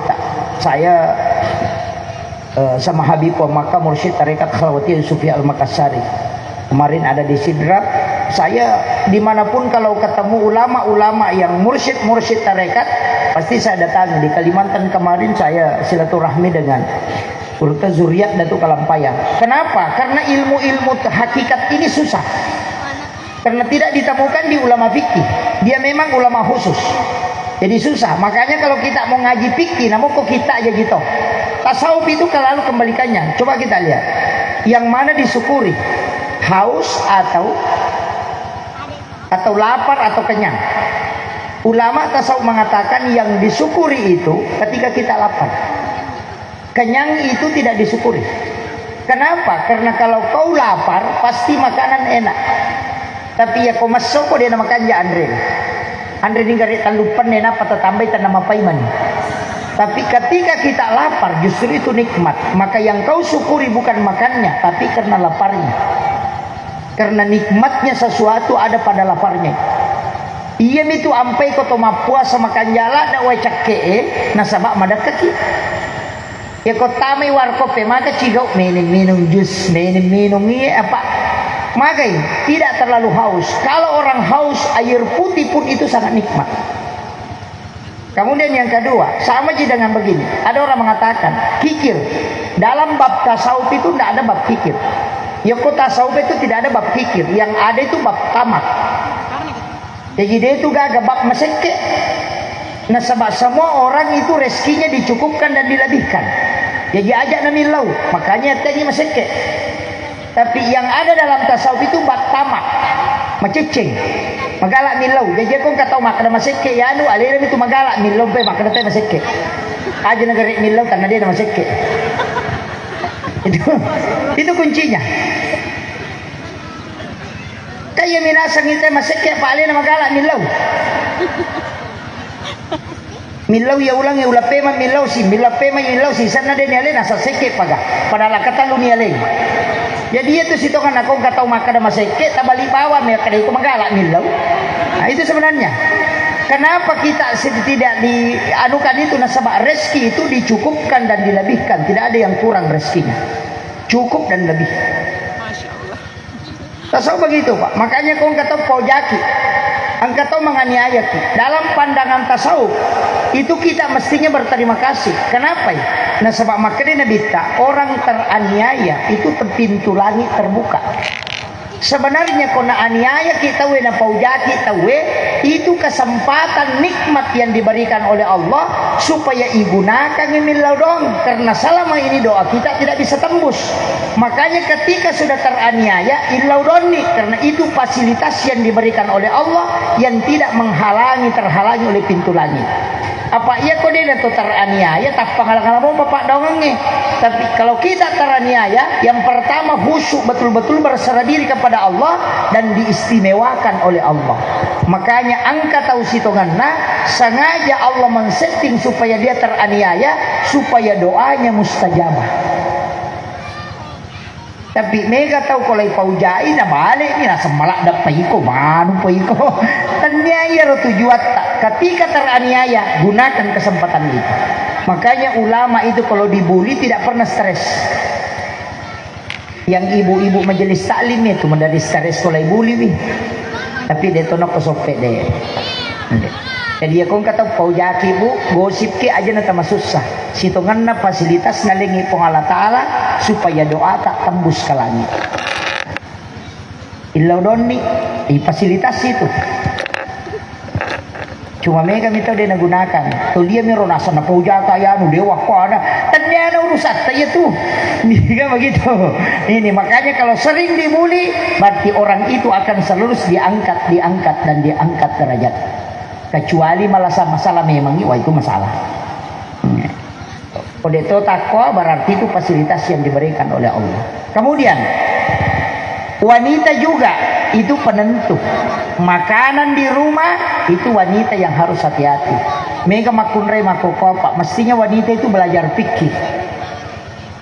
saya sama Habib Maka Mursyid Tarekat Khalwati Sufi Al-Makassari. Kemarin ada di Sidrap. Saya dimanapun kalau ketemu ulama-ulama yang mursyid tarekat, pasti saya datangi. Di Kalimantan kemarin saya silaturahmi dengan Urta Zuriat Datuk Kalampayang. Kenapa? Karena ilmu-ilmu hakikat ini susah. Karena tidak ditemukan di ulama fikih. Dia memang ulama khusus. Jadi susah. Makanya kalau kita mau ngaji fikih, namun kok kita aja gitu. Tasawuf itu kalau kembalikannya. Coba kita lihat. Yang mana disyukuri? Haus atau lapar atau kenyang. Ulama tasawuf mengatakan yang disyukuri itu ketika kita lapar. Kenyang itu tidak disyukuri. Kenapa? Karena kalau kau lapar pasti makanan enak. Tapi ya kau masuk kok dia nama kanja Andre ini gak lupa nena patah tambah nama paiman. Tapi ketika kita lapar justru itu nikmat. Maka yang kau syukuri bukan makannya, tapi karena laparnya. Karena nikmatnya sesuatu ada pada laparnya. Iya itu ampai kau toma puasa makan jala da wecak ke nasabak madak kaki. Ya kau tamai warkop maka cigau minum jus minum apa. Maka tidak terlalu haus. Kalau orang haus air putih pun itu sangat nikmat. Kemudian yang kedua, sama aja dengan begini. Ada orang mengatakan kikir. Dalam bab tasawuf itu tidak ada bab kikir. Ya kok tasawuf itu tidak ada bab kikir. Yang ada itu bab tamak. Jadi dia itu gak bab meseke. Nah sebab semua orang itu rezekinya dicukupkan dan dilebihkan. Jadi ajak namilau. Makanya tadi meseke. Tapi yang ada dalam tasawuf itu bab tamak. Maceceng. Magalak milau. Jadi aku nggak tahu makan meseke. Ya anu aliran itu magalak milau. Makan teh meseke. Aja negara milau karena dia nama meseke. Itu kuncinya. Kayak minasang itu masih kayak Pak Ali nama galak milau. Milau ya ulang ya ulah pema milau si sana dia ni nasa seke paga. Padahal kata lu ni aleng. Jadi itu situ kan aku nggak tahu makan sama seke tak balik bawa mereka itu magalak milau. Nah itu sebenarnya. Kenapa kita tidak dianukan itu nasabah rezeki itu dicukupkan dan dilebihkan, tidak ada yang kurang rezekinya, cukup dan lebih. Masya Allah. Tasawuf begitu Pak. Makanya kau kata pojaki, angkatau menganiaya kita. Dalam pandangan tasawuf itu kita mestinya berterima kasih. Kenapa ya? Nasabah makanya nabita orang teraniaya itu pintu langit terbuka. Sebenarnya kona aniaya kita we na paujaki kita we itu kesempatan nikmat yang diberikan oleh Allah supaya digunakan imilau dong, karena selama ini doa kita tidak bisa tembus. Makanya ketika sudah teraniaya ilau doni, karena itu fasilitas yang diberikan oleh Allah yang tidak terhalangi oleh pintu langit. Apa iya kau dia itu teraniaya tak pengalaman bapak dongengnya. Tapi kalau kita teraniaya, yang pertama khusyuk betul-betul berserah diri kepada Allah dan diistimewakan oleh Allah. Makanya angka tahu sitonganna sengaja Allah men-setting supaya dia teraniaya supaya doanya mustajabah. Tapi mega tahu kalau paujai na balik ni nasa malak dapat iko manu po iko. Tanyaya ro tujuan ketika teraniaya gunakan kesempatan itu. Makanya ulama itu kalau dibully tidak pernah stres. Yang ibu-ibu majelis taklim itu menjadi stres kalau bully wi. Tapi dia tu nak kosopet deh. Jadi aku kata paujaki bu gosip ke aja na susah. Situngan na fasilitas nalingi pong Allah Ta'ala supaya doa tak tembus ke langit. Ilau doni fasilitas itu. Cuma mereka minta dia gunakan. Tuh dia mironasa na paujaka ya nu dewa ko ada. Tanya urusan saya tuh. Ini kan begitu. Ini makanya kalau sering dibully berarti orang itu akan selalu diangkat dan diangkat derajat. Kecuali masalah memang wah itu masalah. Oleh itu takwa berarti itu fasilitas yang diberikan oleh Allah. Kemudian wanita juga itu penentu. Makanan di rumah itu wanita yang harus hati-hati. Mega makunre makokopa, mestinya wanita itu belajar pikir.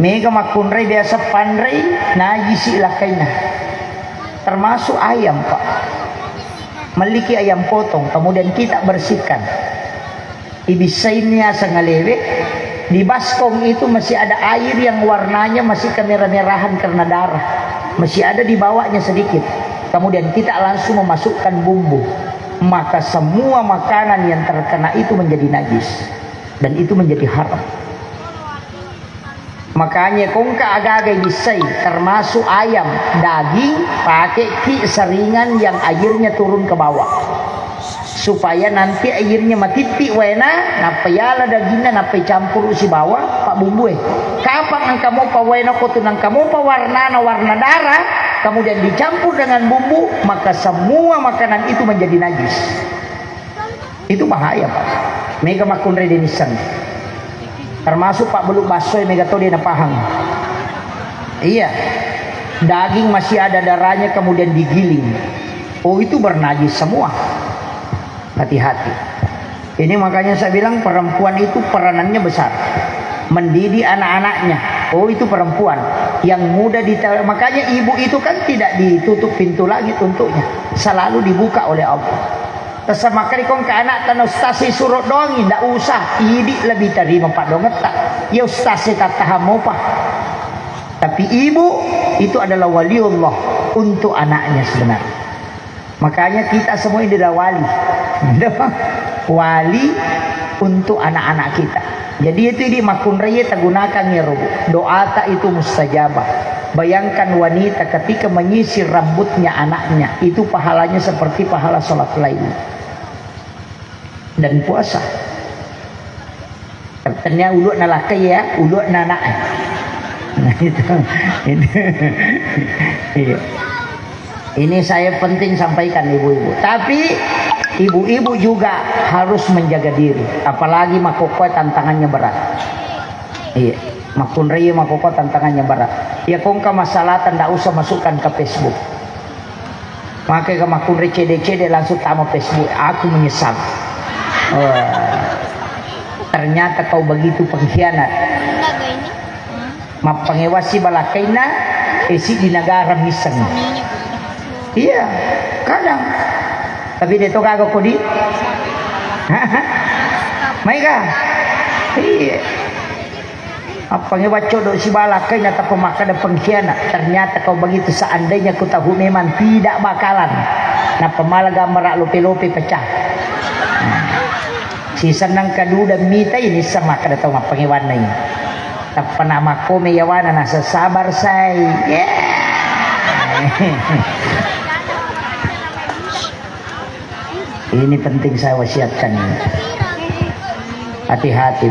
Mega makunre biasa pandai najisi lakaina. Termasuk ayam, Pak. Memiliki ayam potong, kemudian kita bersihkan. Ibisainnya sangalewe. Di baskong itu masih ada air yang warnanya masih kemerah-merahan karena darah. Masih ada di bawahnya sedikit. Kemudian kita langsung memasukkan bumbu. Maka semua makanan yang terkena itu menjadi najis. Dan itu menjadi haram. Makanya kongka agak-agak bisai termasuk ayam, daging, pakai ki seringan yang airnya turun ke bawah. Supaya nanti airnya matipi wena, napayala dagingnya napai campur si bawah pak bumbu. Kapan kamu pa wena kotunang kamu pa warna darah, kemudian dicampur dengan bumbu, maka semua makanan itu menjadi najis. Itu bahaya, Pak. Mega makunre denisan. Termasuk pak beluk baso mega to dia pahang. Iya. Daging masih ada darahnya kemudian digiling. Oh, itu bernajis semua. Hati-hati. Ini makanya saya bilang perempuan itu peranannya besar. Mendidik anak-anaknya. Oh, itu perempuan yang mudah makanya ibu itu kan tidak ditutup pintu lagi untuknya. Selalu dibuka oleh Allah. Tersama kali kong ke anak tan ustasi suruh dongi, ndak usah. Idik lebih terima pak donget tak. Ya ustasi katahamu pak. Tapi ibu itu adalah waliullah untuk anaknya sebenarnya. Makanya kita semua ini adalah wali. Wali untuk anak-anak kita. Jadi itu di makun raya gunakan ya robo. Doa tak itu mustajabah. Bayangkan wanita ketika menyisir rambutnya anaknya, itu pahalanya seperti pahala sholat lain dan puasa. Katanya uluk nalakai ya, uluk nanak. Nah itu. Ini saya penting sampaikan ibu-ibu. Tapi ibu-ibu juga harus menjaga diri. Apalagi makoko tantangannya berat. Iya, makun raya makoko tantangannya berat. Ya kongka masalah tidak usah masukkan ke Facebook. Maka ke makun raya CD langsung tamu Facebook. Aku menyesal. Ternyata kau begitu pengkhianat. Mapangewasi balakaina isi di negara miseng. Iya, kadang. Tapi dia tu kagak kodi. Mereka. Iya. Apa yang baca dok si balakai nata pemakan dan pengkhianat. Ternyata kau begitu seandainya ku tahu memang tidak bakalan. Nah pemalah gambar lope-lope pecah. Si senang kadu dan mita ini sama kada tahu apa yang ini. Tak pernah makome yawana nasa sabar saya. Yeah. Ini penting saya wasiatkan ini. Hati-hati.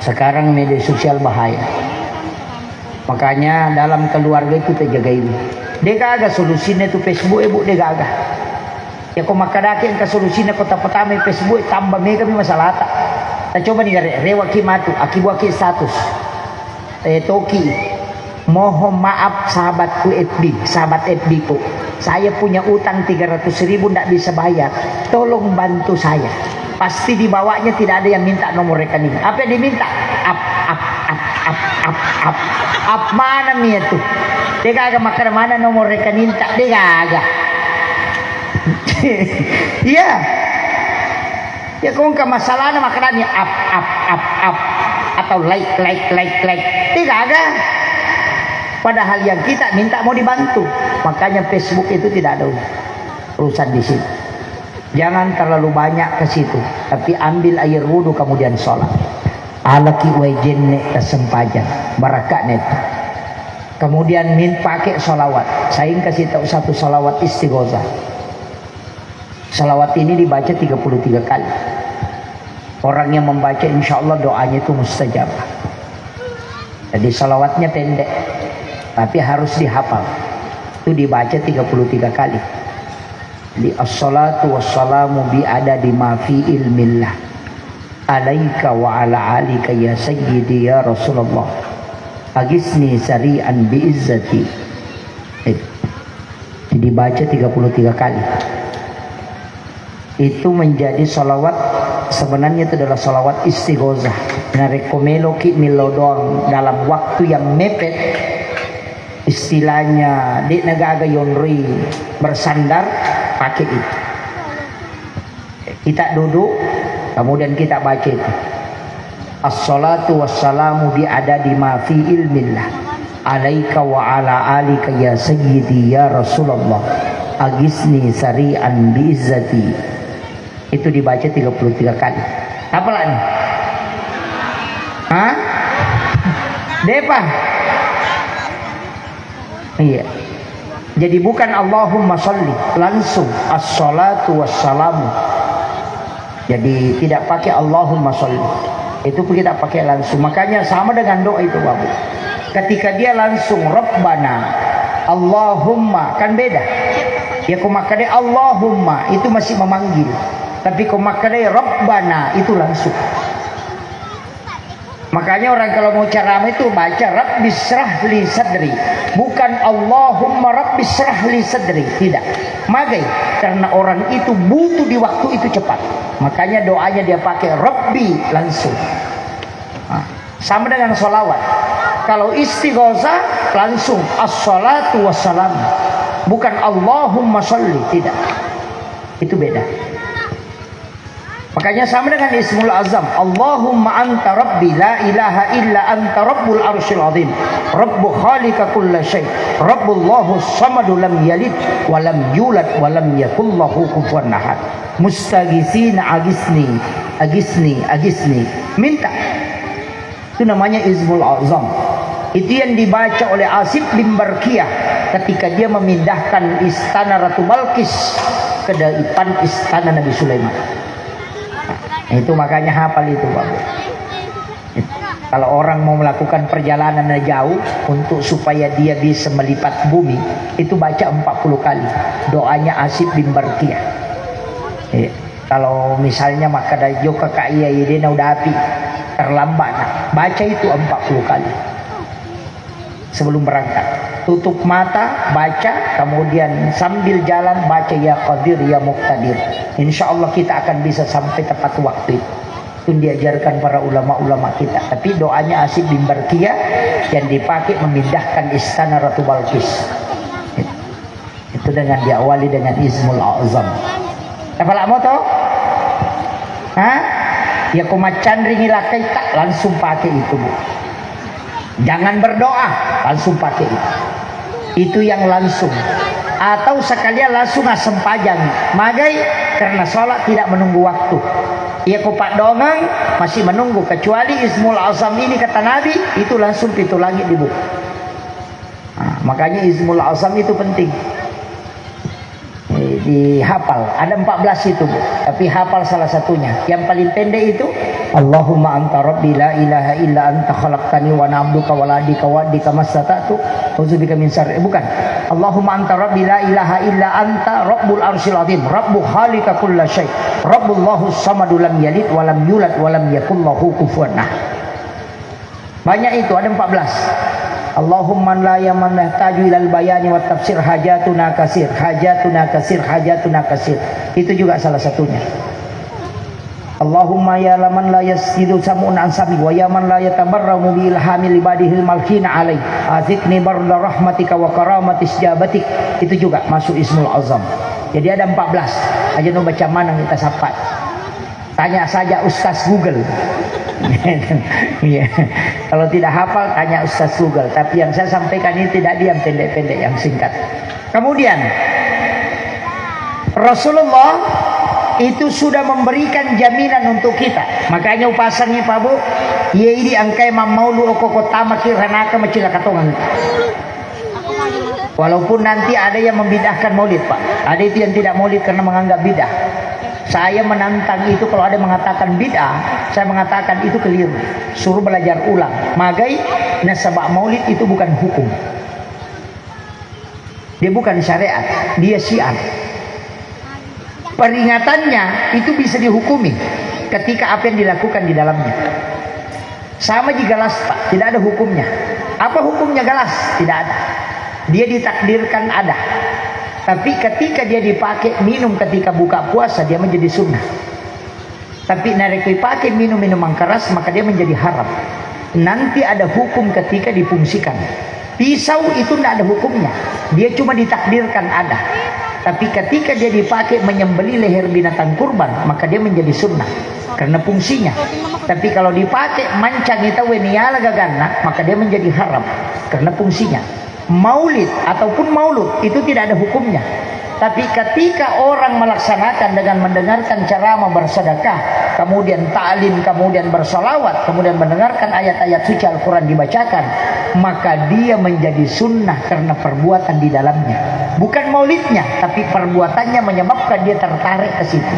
Sekarang media sosial bahaya. Makanya dalam keluarga itu terjaga ini. Dia gak solusinya itu Facebook ibu dia gak. Ya kau makadaki yang solusinya kota pertama Facebook tambah mega masalah tak. Kita coba nih rewa kimatu akibu status. Toki. Mohon maaf sahabatku FB, sahabat FB ku. Saya punya utang 300.000 tidak bisa bayar. Tolong bantu saya. Pasti di bawahnya tidak ada yang minta nomor rekening. Apa yang diminta? Up mana nih itu? Dia kagak makan mana nomor rekening tak? Dia kagak. Iya. Ya kau ke masalahnya makanannya up atau like. Dia kagak. Padahal yang kita minta mau dibantu. Makanya Facebook itu tidak ada urusan di situ. Jangan terlalu banyak ke situ. Tapi ambil air wudhu kemudian sholat. Alaki wajenne kesempajan. Barakat net. Kemudian pakai sholawat. Saya kasih tahu satu sholawat istighosah. Sholawat ini dibaca 33 kali. Orang yang membaca insya Allah doanya itu mustajabah. Jadi sholawatnya pendek. Tapi harus dihafal. Itu dibaca 33 kali. Di as-salatu wassalamu bi adadi ma fi ilmillah alaika wa ala alika ya sayyidi ya Rasulullah agisni sari'an bi izzati. Dibaca 33 kali. Itu menjadi salawat, sebenarnya itu adalah salawat istighozah. Narekomelo ki milodong dalam waktu yang mepet, istilahnya di negara yonri bersandar pakai itu. Kita duduk, kemudian kita baca itu. As-salatu wassalamu bi adadi ma fi ilmillah alaika wa ala alika ya sayyidi ya Rasulullah agisni sari'an bi izzati. Itu dibaca 33 kali. Apa lah nih? Hah? Depa? Iya. Jadi bukan Allahumma sholli, langsung as-salatu wassalamu. Jadi tidak pakai Allahumma sholli. Itu kita pakai langsung. Makanya sama dengan doa itu, Babu. Ketika dia langsung Rabbana Allahumma kan beda. Ya kumakadai Allahumma itu masih memanggil. Tapi kumakadai Rabbana itu langsung. Makanya orang kalau mau ceramah itu baca Rabbis shrah li sadri, bukan Allahumma Rabbis shrah li sadri, tidak. Magai karena orang itu butuh di waktu itu cepat. Makanya doanya dia pakai Rabbi langsung. Nah, sama dengan sholawat. Kalau istighosah langsung as-salatu wassalam, bukan Allahumma sholli, tidak. Itu beda. Makanya sama dengan Ismul Azam, Allahumma anta rabbi la ilaha illa anta rabbul arsyil azim, rabbu khaliqa kulla syai, rabbullahu samadu lam yalid wa lam yulad wa lam yakul lahu kufuwan ahad, mustaghitsina agisni agisni agisni, minta. Itu namanya Ismul Azam. Itu yang dibaca oleh Asif bin Barkiyah ketika dia memindahkan istana Ratu Balkis ke depan istana Nabi Sulaiman. Nah, itu makanya hafal itu, Bapak. Kalau orang mau melakukan perjalanan jauh untuk supaya dia bisa melipat bumi, itu baca 40 kali doanya Asif bin Barkiyah. Kalau misalnya maka dari Joka Kaya Yedena udah api terlambat, nah, baca itu 40 kali sebelum berangkat. Tutup mata, baca, kemudian sambil jalan baca ya Qadir ya Muqtadir. Insya Allah kita akan bisa sampai tepat waktu itu. Itu diajarkan para ulama-ulama kita. Tapi doanya Asif bin Barkiyah yang dipakai memindahkan istana Ratu Balkis. Itu dengan diawali dengan Ismul Azam. Apa lah moto? Hah? Ya kumacan ringilakai tak langsung pakai itu, Bu. Jangan berdoa, langsung pakai itu. Itu yang langsung. Atau sekalian langsung asem pajang. Magai karena sholat tidak menunggu waktu. Ya kupak dongeng masih menunggu. Kecuali Ismul Azam ini kata Nabi, itu langsung pintu langit dibuka. Nah, makanya Ismul Azam itu penting. Dihafal. Ada 14 itu, Bu. Tapi hafal salah satunya. Yang paling pendek itu Allahumma anta rabbi la ilaha illa anta khalaqtani wa ana abduka wa la adika wa adika mastata'tu uzubika min syarri. Bukan. Allahumma anta rabbi la ilaha illa anta rabbul arsyil azim, rabbu khaliqa kulla syai, rabbullahu samadu lam yalid wa lam yulad wa lam yakul lahu kufuwan ahad. Banyak itu, ada 14. Allahumma la yaman nahtaju ilal bayani wa tafsir hajatuna kasir, hajatuna kasir, hajatuna kasir. Itu juga salah satunya. Allahumma ya laman la yasidu samun ansami wa yaman la yatabarramu bi ilhamil ibadihil malkina alai azikni barda rahmatika wa karamatis jabatik. Itu juga masuk Ismul Azam. Jadi ada 14. Aja nu baca mana kita sapa. Tanya saja Ustaz Google. Ya. Kalau tidak hafal tanya Ustaz Google. Tapi yang saya sampaikan ini tidak diam, pendek-pendek yang singkat. Kemudian Rasulullah itu sudah memberikan jaminan untuk kita. Makanya upasannya Pak Bu, yeidi angkai mamaulu okoko tamaki ranaka macila katongan. Walaupun nanti ada yang membidahkan maulid, Pak. Ada itu yang tidak maulid karena menganggap bidah. Saya menantang itu. Kalau ada mengatakan bid'ah, saya mengatakan itu keliru. Suruh belajar ulang. Magai nasabak maulid itu bukan hukum. Dia bukan syariat, dia syiar. Peringatannya itu bisa dihukumi ketika apa yang dilakukan di dalamnya. Sama di gelas Pak, tidak ada hukumnya. Apa hukumnya gelas? Tidak ada. Dia ditakdirkan ada. Tapi ketika dia dipakai minum ketika buka puasa, dia menjadi sunnah. Tapi narik dipakai minum minuman keras, maka dia menjadi haram. Nanti ada hukum ketika difungsikan. Pisau itu tidak ada hukumnya, dia cuma ditakdirkan ada. Tapi ketika dia dipakai menyembelih leher binatang kurban, maka dia menjadi sunnah karena fungsinya. Tapi kalau dipakai mancang itu weniala gagana, maka dia menjadi haram karena fungsinya. Maulid ataupun maulud itu tidak ada hukumnya. Tapi ketika orang melaksanakan dengan mendengarkan ceramah bersedekah, kemudian ta'lim, kemudian bersolawat, kemudian mendengarkan ayat-ayat suci Al-Quran dibacakan, maka dia menjadi sunnah karena perbuatan di dalamnya. Bukan maulidnya, tapi perbuatannya menyebabkan dia tertarik ke situ.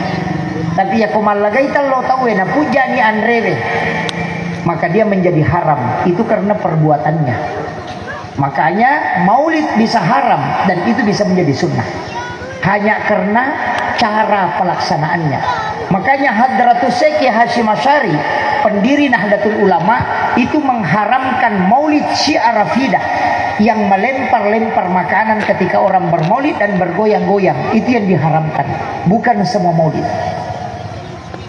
Tapi ya kumalagai talo tahu na puja ni andreve, maka dia menjadi haram. Itu karena perbuatannya. Makanya maulid bisa haram dan itu bisa menjadi sunnah hanya karena cara pelaksanaannya. Makanya Hadratus Syekh Hasyim Asy'ari, pendiri Nahdlatul Ulama, itu mengharamkan maulid syiar rafidah yang melempar-lempar makanan ketika orang bermaulid dan bergoyang-goyang. Itu yang diharamkan, bukan semua maulid.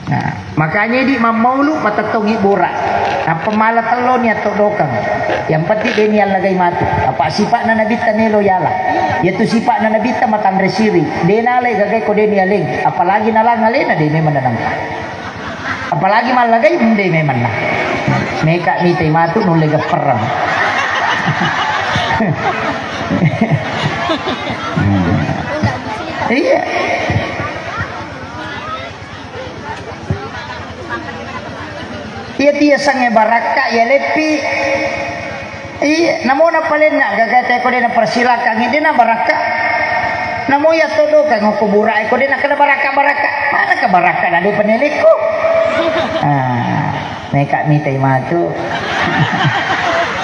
Nah, makanya di maulu patatongi borak. Nah, pemala telon ya dokang. Yang penting dia nial lagay matu. Apa sifat na nabita nelo yala. Yaitu sifat na nabita matan resiri. Dia nalay gagay ko dia nialing. Apalagi nalang alena dia memang nanangka. Apalagi malagay hindi memang na. Meka mitay matu nulega perang. Iya. Iya tiya sange baraka ya lepi. Iya, namo na palen na gagate ko din na persilakan hindi na baraka. Namo ya todo kang kubura ko din na kada baraka. Mana ka baraka na di panilik ko. Meka mitay matu.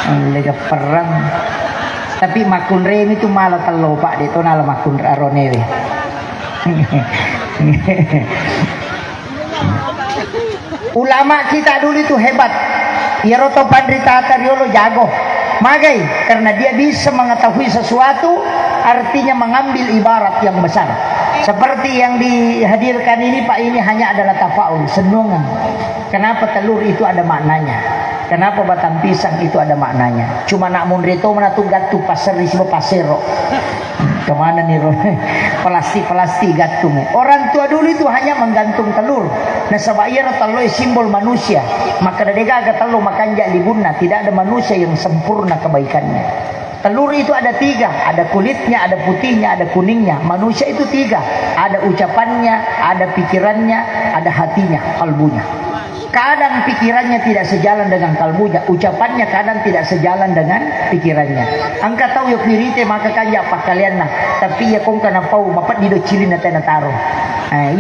Ang lega perang. Tapi makun remi tu malo talo pak dito na la makun aronewe. Ulama kita dulu itu hebat. Ya roto pandrita tariolo jago. Magai karena dia bisa mengetahui sesuatu, artinya mengambil ibarat yang besar. Seperti yang dihadirkan ini Pak, ini hanya adalah tafaul, senungan. Kenapa telur itu ada maknanya? Kenapa batang pisang itu ada maknanya? Cuma nak munrito menatugat tu pasar di sebuah pasero. Kemana nih plastik gantung. Orang tua dulu itu hanya menggantung telur. Nah sebayar telur simbol manusia. Maka dadega aga telur makan jak libunna. Tidak ada manusia yang sempurna kebaikannya. Telur itu ada tiga. Ada kulitnya, ada putihnya, ada kuningnya. Manusia itu tiga. Ada ucapannya, ada pikirannya, ada hatinya, kalbunya. Kadang pikirannya tidak sejalan dengan kalbunya, ucapannya kadang tidak sejalan dengan pikirannya. Angka tahu yuk pirite maka kanya apa kalian nah, tapi ya kong kana pau bapak dido cilin na tena taro.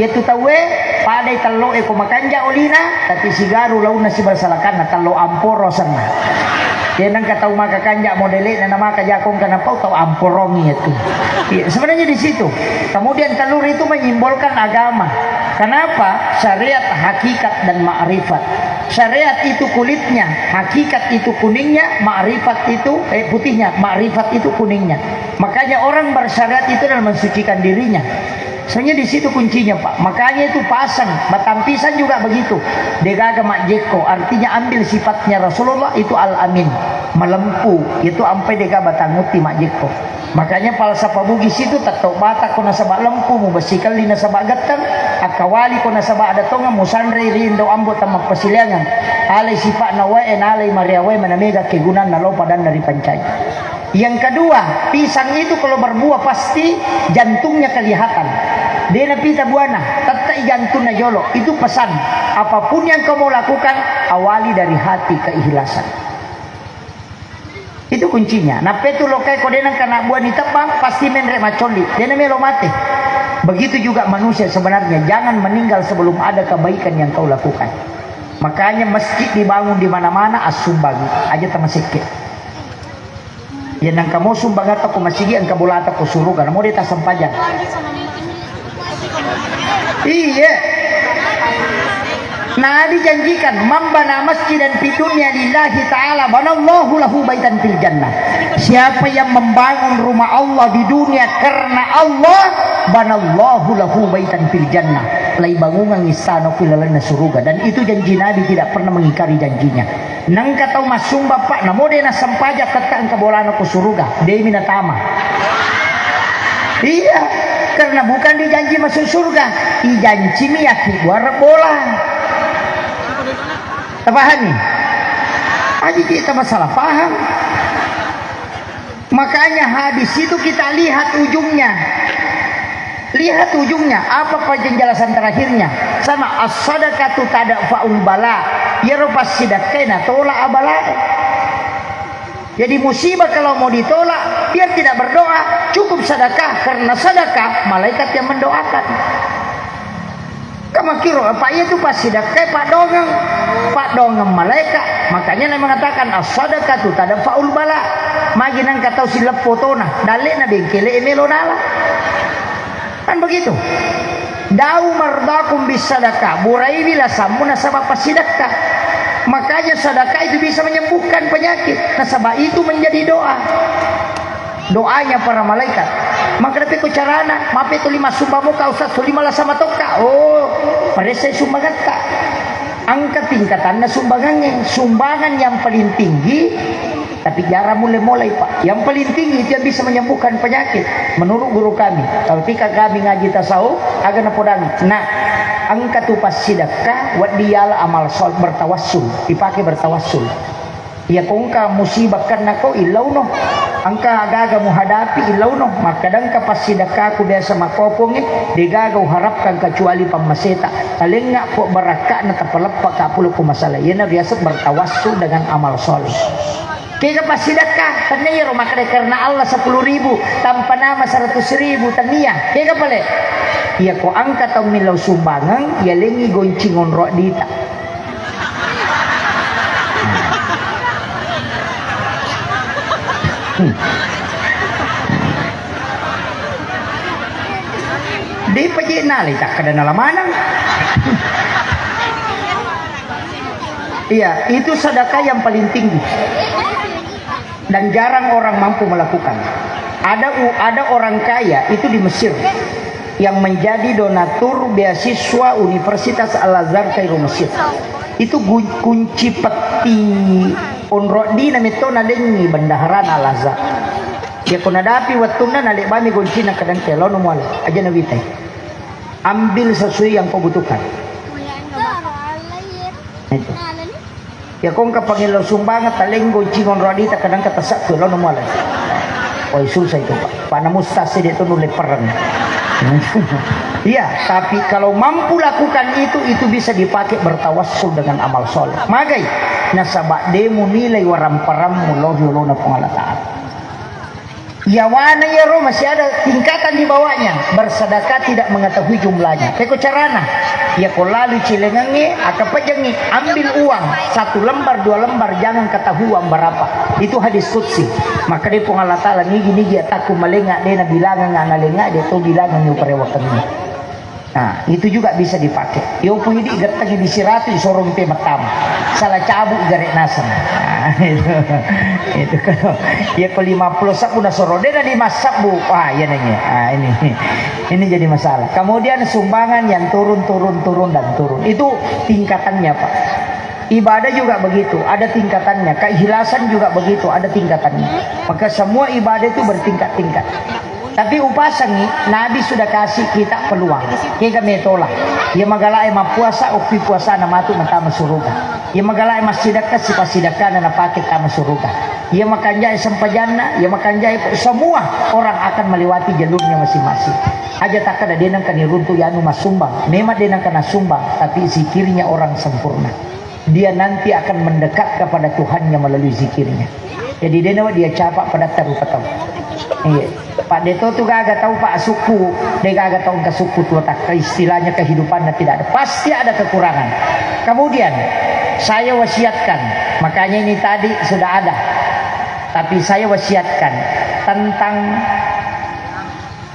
Ya tu tahu padai talo ko makanja olina, tapi sigaru launa si bersalakan na talo amporo sana. Dia nang katahu maka kanja modele na nama kajakong kana pau tahu amporongi itu. Ya, sebenarnya di situ. Kemudian telur itu menyimbolkan agama. Kenapa? Syariat, hakikat dan ma'rifat. Syariat itu kulitnya, hakikat itu kuningnya, ma'rifat itu putihnya, ma'rifat itu kuningnya. Makanya orang bersyariat itu dalam mensucikan dirinya. Sebenarnya di situ kuncinya Pak. Makanya itu pasang, batang pisang juga begitu. Degaga makjeko, artinya ambil sifatnya Rasulullah itu al-amin, melempu. Itu ampai dega batang muti makjeko. Makanya falsafah bugis itu tato bata ko nasaba lempu mo basikal di nasaba gatang akawali ko nasaba ada tonga musanre rindo ambot ta magpasilangan alay sipa na wae alay mariawe manamega kegunan na lopadan dari pancay. Yang kedua, pisang itu kalau berbuah pasti jantungnya kelihatan. Dia napita buana, tatai jantung na jolo. Itu pesan. Apapun yang kamu lakukan, awali dari hati keikhlasan. Itu kuncinya. Nah petu lokai kodenang kana buah ditebang pasti menrek macoli. Dia melo mati. Begitu juga manusia sebenarnya, jangan meninggal sebelum ada kebaikan yang kau lakukan. Makanya masjid dibangun di mana-mana asumbagi aja tamasike. Yan ang kamo sumbang ato ko masigi ang kabulata ko surugan mo dita sampajan. Iya. Nabi janjikan, "Mambana masjidan fi dunya lillahi ta'ala, banallahu lahu baitan fil jannah." Siapa yang membangun rumah Allah di dunia karena Allah, banallahu lahu baitan fil jannah. Lai bangunan istana filalana surga. Dan itu janji Nabi, tidak pernah mengingkari janjinya. Nang katau masung bapak namo dena sampaja tekan kebolana ku surga. Dei minatama. Iya, karena bukan dijanji masuk surga, dijanji miyaki war bola. Pahami? Aji kita masalah paham. Makanya hadis itu kita lihat ujungnya. Lihat ujungnya, apa penjelasan terakhirnya? Sama as-sadaqatu tadfa'ul bala. Ya rupas sidaqaina tolak abala. Jadi musibah kalau mau ditolak, biar tidak berdoa, cukup sedekah, karena sedekah malaikat yang mendoakan. Kamu kira apa itu pas sedekah Pak dongeng malaikat. Makanya Nabi mengatakan as-sadaqatu tadfa'ul bala. Magi nang katau silap fotona, dale na bengkele emelonala. Kan begitu. Dau mardakum bis sedekah, burai bila samuna sabab sedekah. Makanya sedekah itu bisa menyembuhkan penyakit. Nasabah itu menjadi doa. Doanya para malaikat. Maka tapi carana, mape tu lima sumbamu kau ustaz, tu lima lah sama toka. Oh, pada saya sumbangan tak. Angkat tingkatannya sumbangannya. Sumbangan yang paling tinggi, tapi jarang mulai Pak. Yang paling tinggi itu yang bisa menyembuhkan penyakit. Menurut guru kami, ketika kami ngaji tasawuf, agak napodang. Nah, angkat tu pas sedekah, wadiyal amal sol bertawassul, dipakai bertawassul. Ya kongka musibah karena kau ilau no, angka agaga muhadapi ilau no, maka kadang kapas sedekah ku biasa makopong digagaw harapkan kecuali pamaseta. Talengga po baraka na tapalapa kapulo ku masalah. Yan na biasa bertawassul dengan amal soleh. Kaya kapas sedekah, tanya rumah kada karena Allah 10.000 tanpa nama 100.000 tania. Kaya kapale. Ya ko angkat ang milaw sumbangan, ya lengi goncingon ro dita. Di paji nali tak kada nalamanang. Iya, itu sedekah yang paling tinggi. Dan jarang orang mampu melakukan. Ada orang kaya itu di Mesir yang menjadi donatur beasiswa Universitas Al-Azhar Kairo Mesir. Itu kunci peti onrodi namito na dengi bandaharan Al-Azhar. Ya kunadapi watuna nalik bami kunci na kadang telo no mo aja na witay. Ambil sesuai yang kau butuhkan. Itu. Ya kung kapangilo sumbangat taling kunci onrodi ta kadang katasak telo no mo ala. Oy susah itu Pak. Panamustasi dito nulit perang. Iya, tapi kalau mampu lakukan itu bisa dipakai bertawassul dengan amal soleh. Magai nasabak demu nilai waram-param mulo na pengalataan. Ya wana ya roh masih ada tingkatan di bawahnya. Bersedekah tidak mengetahui jumlahnya. Teko carana. Ya kau lalu cilengannya, akan pejangi ambil uang 1 lembar 2 lembar, jangan ketahui uang berapa. Itu hadis qudsi. Maka dia pengalatalan gini dia takut melengak dia bilangan ngalengak dia tahu bilangan yang perewakannya. Nah, itu juga bisa dipakai. Yo punya di gertagi di siratu sorong pe matam. Salah cabut garek nasan. Nah, itu kalau ya ke 50 sak udah sorode dan dimasak Bu. Wah, ya nanya. Ah, ini jadi masalah. Kemudian sumbangan yang turun. Itu tingkatannya, Pak. Ibadah juga begitu, ada tingkatannya. Keikhlasan juga begitu, ada tingkatannya. Maka semua ibadah itu bertingkat-tingkat. Tapi upasangi Nabi sudah kasih kita peluang. Kita metola. Ya magalai mapuasa upi puasa na matu matama suruga. Ya magalai masidaka si pasidaka na napakit tama suruga. Ya makanjay sampajana, ya makanjay semua orang akan melewati jalurnya masing-masing. Aja tak ada denang kaniruntu yanu masumbang. Memang denang kana sumbang, tapi zikirnya orang sempurna. Dia nanti akan mendekat kepada Tuhannya melalui zikirnya. Jadi dia capak pada taruh. Iya. Pak Deto tuh gak tahu Pak suku, dia gak tahu ke suku tuh tak istilahnya kehidupannya tidak ada, pasti ada kekurangan. Kemudian saya wasiatkan, makanya ini tadi sudah ada, tapi saya wasiatkan tentang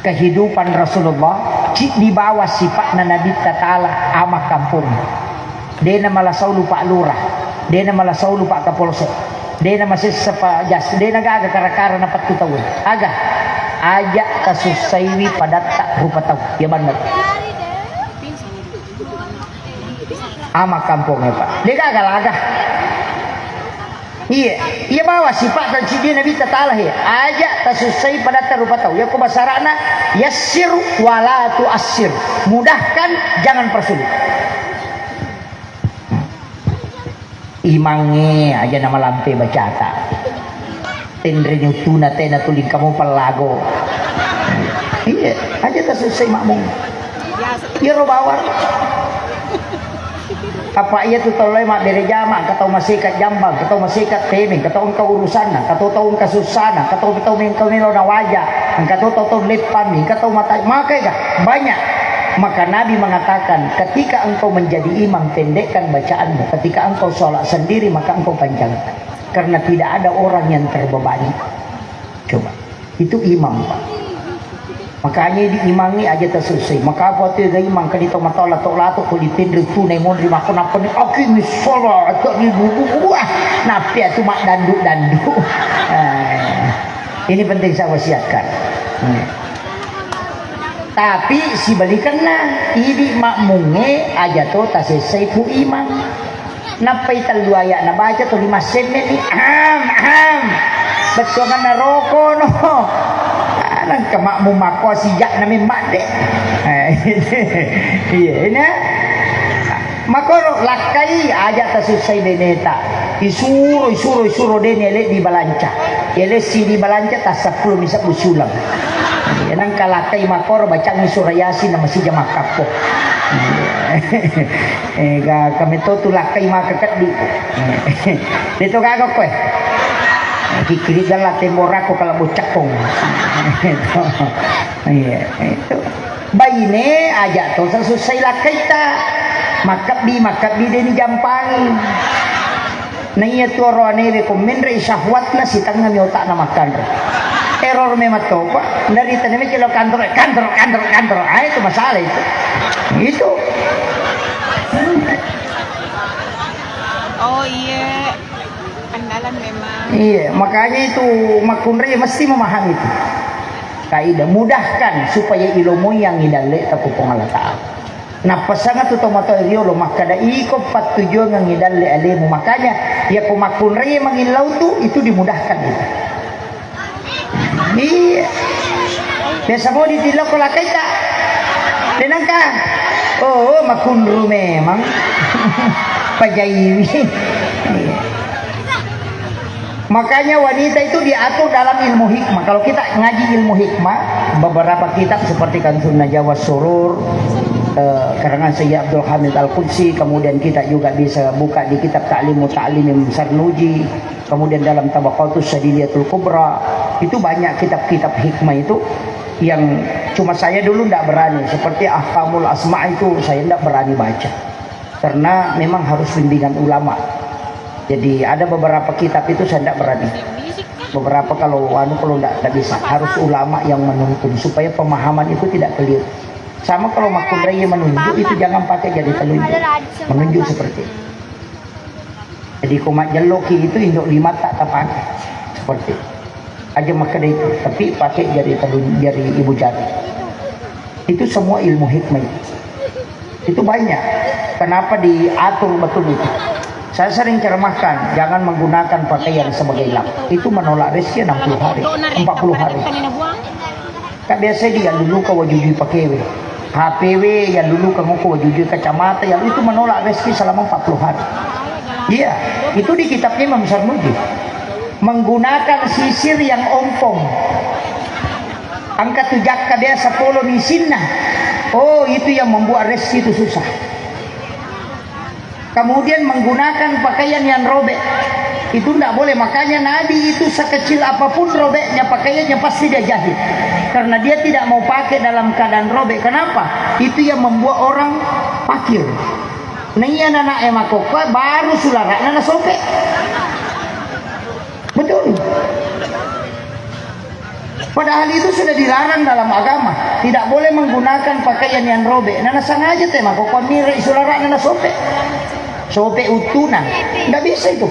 kehidupan Rasulullah, di bawah sifat Nabi Ta'ala ama kampung. Dia nama lasau lupa lurah, dia nama lasau lupa kapolsek, dia nama sepa jas, dia naga aga kara-kara napat ku tahu. Aga ajak kasusaiwi pada tak rupa tahu. Ya benar. Ama kampungnya Pak. Dia gagal agak. Iya, ia bawa sifat dan ciri Nabi Ta'ala ya. Ajak tasusai pada terupa tahu. Ya kubasarana yassir wala tu'assir. Mudahkan, jangan persulit. Imange aja nama lampe bacata. Tendre nyutuna tena tuling kamu pelago. Iya, aja tasusai makmum. Ya robawar. Apa ia tu tolong mak dari jama, kata masih kat jambang, kata masih kat teming, kata engkau urusan, kata tahu engkau susah, kata tahu engkau melo na wajah, kata tahu lepan, kata mata makanya banyak. Maka Nabi mengatakan, ketika engkau menjadi imam pendekkan bacaanmu, ketika engkau sholat sendiri maka engkau panjangkan, karena tidak ada orang yang terbebani. Coba, itu imam Pak. Makanya diimangi aja terselesai. Maka apa tu gay imang kan itu matola tolak tu kulitin ritu nemon lima kon apa ni oke misalnya atau ni bubu napi tu mak dandu. Ini penting saya wasiatkan. Tapi si balikanlah ini makmunge aja tu tak selesai tu imang. Napai dua ayat na baca tu 5 sen ni betul kan rokok no. Nang kemakmu mako sijak nami mak dek. Iya ini. Mako lakai aja tasusai deneta. Isuro dene le di balanca. Ele si di balanca tas 10 misap usulang. Nang kalakai mako baca misurayasi nama si jamak kapo. Kami tu lakai makakat di. Dito kagok kowe. Kikirigan lah temorako kalau bocakong. Iya, itu. Baine aja tuh selesai lah kita. Makab di deni jampangi. Nah iya tuh rohani rekomend syahwat na si tangga mi otak na makan. Error memang tuh Pak. Dari tadi kalau kantor. Itu masalah itu. Itu. Oh iya. Andalan memang. Iya, makanya itu makunre mesti memahami itu. Kaidah mudahkan supaya ilmu yang ngidale tapu pengalata. Nah pasangan tu tomato riolo makada iko patujuan yang ngidale alemu makanya ya ko makunre mangilau tu itu dimudahkan itu. Iya. Biasa mau ditilok kalau kita. Denangka. Oh, makunru memang. Pajaiwi. Iya. Makanya wanita itu diatur dalam ilmu hikmah. Kalau kita ngaji ilmu hikmah, beberapa kitab seperti Kanzun Najwa Surur, karangan Sayyid Abdul Hamid Al-Qudsi, kemudian kita juga bisa buka di kitab Ta'limu Ta'lim Sarnuji, kemudian dalam Tabaqatus Sadiliyatul Kubra, itu banyak kitab-kitab hikmah itu yang cuma saya dulu tidak berani. Seperti Ahkamul Asma' itu saya tidak berani baca. Karena memang harus bimbingan ulama. Jadi ada beberapa kitab itu saya tidak berani. Beberapa kalau tidak bisa, harus ulama yang menuntun supaya pemahaman itu tidak keliru. Sama kalau makun raya menunjuk itu jangan pakai jadi telunjuk. Menunjuk seperti itu. Jadi komat jeloki itu induk 5 tak pakai seperti itu. Aja makan itu, tapi pakai jadi telunjuk dari ibu jari. Itu semua ilmu hikmah. Itu banyak. Kenapa diatur betul itu? Saya sering cermahkan, jangan menggunakan pakaian sebagai lap. Itu menolak rezeki 60 hari, 40 hari. Kak biasa dia dulu ke wajudi pakai HPW, yang dulu kamu ke wajudi kacamata, yang itu menolak rezeki selama 40 hari. Iya, itu di kitabnya Imam Sarnuji. Menggunakan sisir yang ompong. Angkat tujak biasa polo di sinna. Oh, itu yang membuat rezeki itu susah. Kemudian menggunakan pakaian yang robek itu tidak boleh. Makanya Nabi itu sekecil apapun robeknya pakaiannya pasti dia jahit, karena dia tidak mau pakai dalam keadaan robek. Kenapa? Itu yang membuat orang fakir. Nih anak emakokwa baru sulara anak sobek. Betul. Padahal itu sudah dilarang dalam agama. tidak boleh menggunakan pakaian yang robek. Nana sengaja tema kok mira isulara nana sope. Sope utuna. Enggak bisa itu.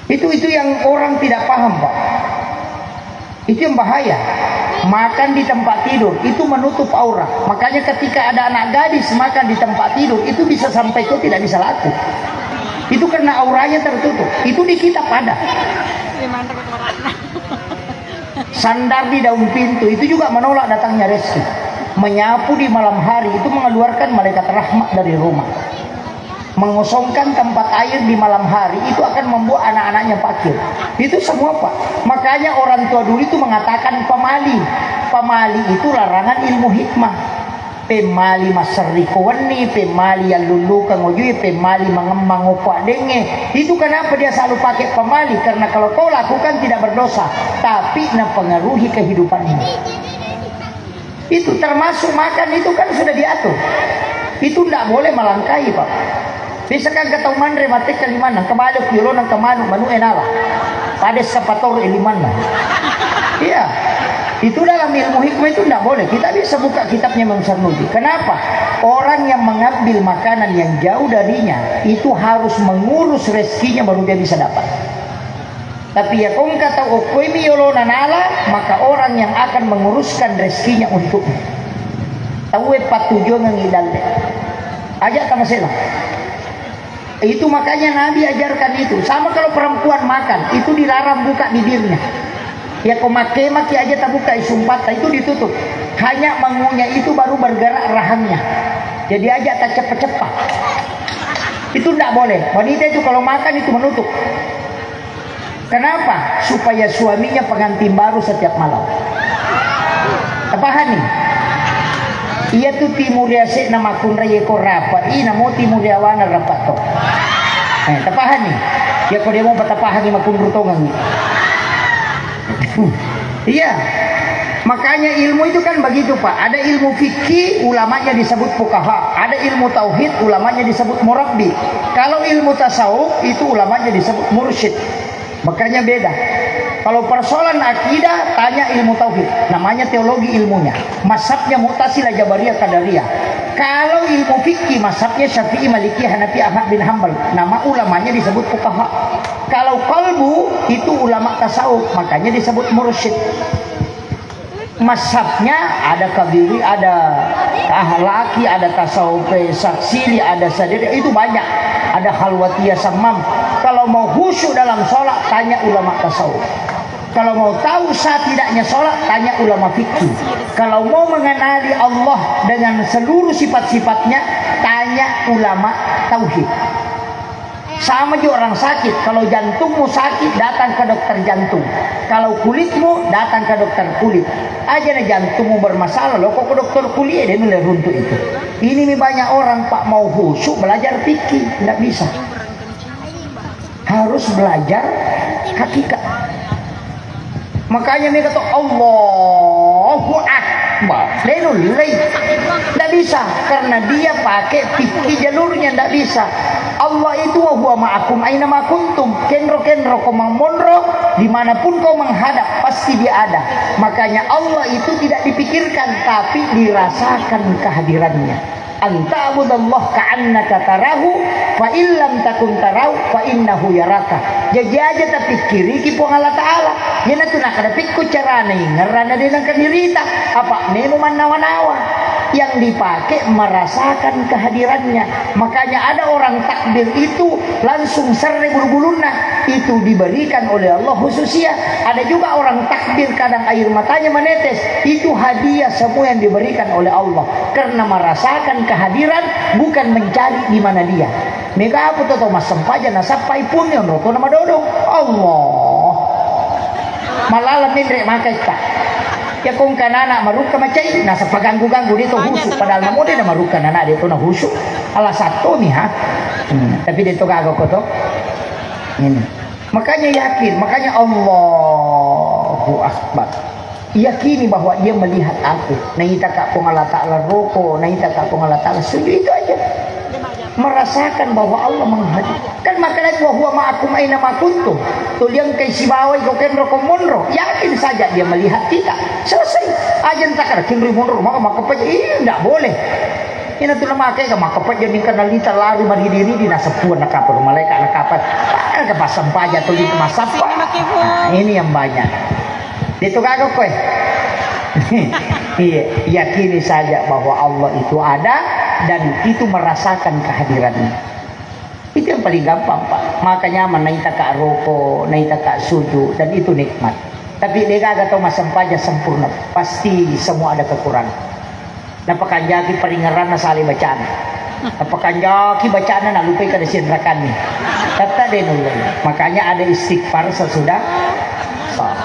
Itu yang orang tidak paham, Pak. Itu yang bahaya. Makan di tempat tidur itu menutup aurat. Makanya ketika ada anak gadis makan di tempat tidur itu bisa sampai itu tidak bisa laku. Itu karena auranya tertutup. Itu di kitab ada. Sandar di daun pintu itu juga menolak datangnya rezeki. Menyapu di malam hari itu mengeluarkan malaikat rahmat dari rumah. Mengosongkan tempat air di malam hari itu akan membuat anak-anaknya pakir. Itu semua, Pak. Makanya orang tua dulu itu mengatakan pamali. Pamali itu larangan ilmu hikmah. Pemali masarikowani, pemali yang lulu kangojui, pemali mengembang opak denge. Itu kenapa dia selalu pakai pemali? Karena kalau kau lakukan tidak berdosa, tapi mempengaruhi kehidupanmu. Itu termasuk makan itu kan sudah diatur. Itu tidak boleh melangkahi, Pak. Bisa kan kata mandre mati kalimana kembali kilo nang kemana manu enala pada sepator elimana. Iya, itu dalam ilmu hikmah itu tidak boleh. Kita bisa buka kitabnya Imam Sarnudi. Kenapa? Orang yang mengambil makanan yang jauh darinya itu harus mengurus rezekinya baru dia bisa dapat. Tapi ya kau kata okoi miolo nanala, maka orang yang akan menguruskan rezekinya untukmu. Tahu patujuan ngidalde. Ajak sama saya. Itu makanya Nabi ajarkan itu. Sama kalau perempuan makan, itu dilarang buka bibirnya. Ya kau maki aja tak buka isumpata, itu ditutup. Hanya mengunyah itu baru bergerak rahangnya. Jadi aja tak cepat-cepat. Itu tidak boleh. Wanita itu kalau makan itu menutup. Kenapa? Supaya suaminya pengantin baru setiap malam. Apa nih? Ia tu timur yase nama kun raya ko rapat. Ina mo timur yawana rapat to. Tapahan nih. Ya ko dia mau patapahan ni makun rutongan. Iya. Makanya ilmu itu kan begitu, Pak. Ada ilmu fikih, ulamanya disebut fuqaha. Ada ilmu tauhid, ulamanya disebut murabbi. Kalau ilmu tasawuf itu ulamanya disebut mursyid. Makanya beda. Kalau persoalan akidah, tanya ilmu tauhid. Namanya teologi ilmunya. Mazhabnya Mu'tazilah, Jabariyah, Qadariyah. Kalau ilmu fikih, mazhabnya Syafi'i, Maliki, Hanafi, Ahmad bin Hanbal. Nama ulamanya disebut fuqaha. Kalau qalbu, itu ulama tasawuf. Makanya disebut mursyid. Mazhabnya ada kabiri, ada ahlaki, ada tasawuf saksili, ada sadiri. Itu banyak. Ada halwatiyah samam. Kalau mau khusyuk dalam sholat, tanya ulama tasawuf. Kalau mau tahu sah tidaknya sholat, tanya ulama fikih. Kalau mau mengenali Allah dengan seluruh sifat-sifatnya, tanya ulama tauhid. Sama juga orang sakit. Kalau jantungmu sakit, datang ke dokter jantung. Kalau kulitmu, datang ke dokter kulit. Aja nih jantungmu bermasalah, loh kok ke dokter kulit dia mulai runtuh itu. Ini nih banyak orang, Pak, mau khusyuk belajar fikih, tidak bisa. Harus belajar hakikat. Makanya dia kata Allahu Akbar. Tidak bisa karena dia pakai fikih jalurnya, tidak bisa. Allah itu wa huwa ma'akum aina ma kuntum. Kenro kau monro dimanapun kau menghadap pasti dia ada. Makanya Allah itu tidak dipikirkan tapi dirasakan kehadirannya. Anta abudallah ka'annaka tarahu fa illam takun tarahu fa innahu yaraka. Jadi aja tapi kiri kipo Allah Ta'ala. Yan tu nakadapit ko carana ngarana din ang kanirita. Apa nemo man nawa-nawa. Yang dipakai merasakan kehadirannya. Makanya ada orang takbir itu langsung serre bulu-buluna. Itu diberikan oleh Allah khususnya. Ada juga orang takbir kadang air matanya menetes. Itu hadiah semua yang diberikan oleh Allah. Karena merasakan kehadiran bukan mencari di mana dia. Mega apa tuh mas sempaja nasapai pun yang rokok nama dodong Allah malalam nindre makai tak ya kung kanana maruka macai nasa paganggu-ganggu dito husuk padahal namo din na maruka nana dito na husuk ala satu nih ha tapi dito gago ko to ini makanya yakin makanya Allahu Akbar yakini bahwa dia melihat aku naita ka kung Allah Ta'ala roko naita ka kung Allah Ta'ala sujud itu aja merasakan bahwa Allah menghadap kan makanya wa huwa ma'akum aina ma kuntum tuliang kay sibaway ko kenro ko monro yakin saja dia melihat kita selesai Ajan tak ada kiri mundur maka paja tidak boleh. Ini tu nama kayak maka paja ni kanalita lari mari diri di nasepuan nak apa malaikat nak apa. Ada pasang paja tu di masap. Ini yang banyak. Itu kagak kowe. Iya, yakini saja bahwa Allah itu ada dan itu merasakan kehadirannya. Itu yang paling gampang, Pak. Makanya naik tak rokok, naik tak sujud dan itu nikmat. Tapi dia kagak tahu masam paja sempurna. Pasti semua ada kekurangan. Napakan jaki peringaran na sali bacaan. Napakan jaki bacaan na lupa kada sinrakan ni. Kata dia nulung. Makanya ada istighfar sesudah salat.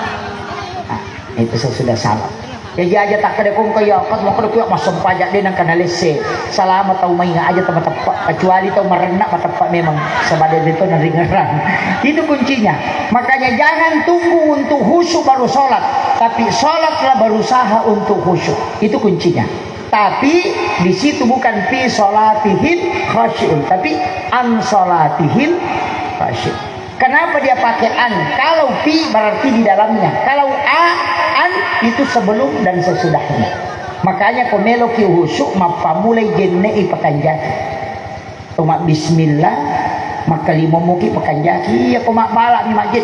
Nah, itu sesudah salat. Jadi aja tak kada kong kaya kat mo kada kuya masam pajak din ang kanalise. Salamat tau mainga aja tepat kecuali tau merenak tepat memang sebada itu neringeran. Itu kuncinya. Makanya jangan tunggu untuk khusyuk baru salat, tapi salatlah berusaha untuk khusyuk. Itu kuncinya. Tapi di situ bukan fi salatihim khasyun, tapi an salatihim khasyun. Kenapa dia pakai an? Kalau fi berarti di dalamnya. Kalau an itu sebelum dan sesudahnya. Makanya komelo ki khusyuk mapamulai jenne ipakanjaki. Tuma bismillah maka limo muki pakanjaki ya ko bala ni masjid.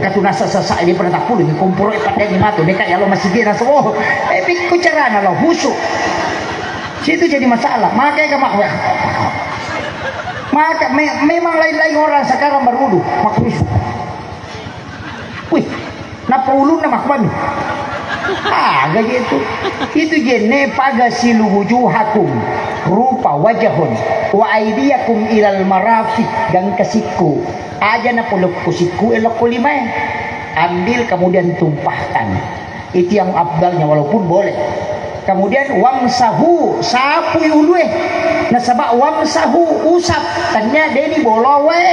Katuna sasa ini pernah tak puluh ni kumpuro ipat ni matu dekat ya lo masih gina semua. Ku cara na lo khusyuk. Situ jadi masalah. Makanya maka memang lain-lain orang sekarang berwudu maka khusyuk. Wih, napa ulu na makban? Agak gitu. Itu jenne pagasilu wujuhakum rupa wajahun wa aidiyakum ilal marafiq dan kesiku. Aja na puluk kusiku elok kulimai. Ambil kemudian tumpahkan. Itu yang abdalnya walaupun boleh. Kemudian wamsahu sapu ulue. Nasabak wamsahu usap. Tanya deni bolowe.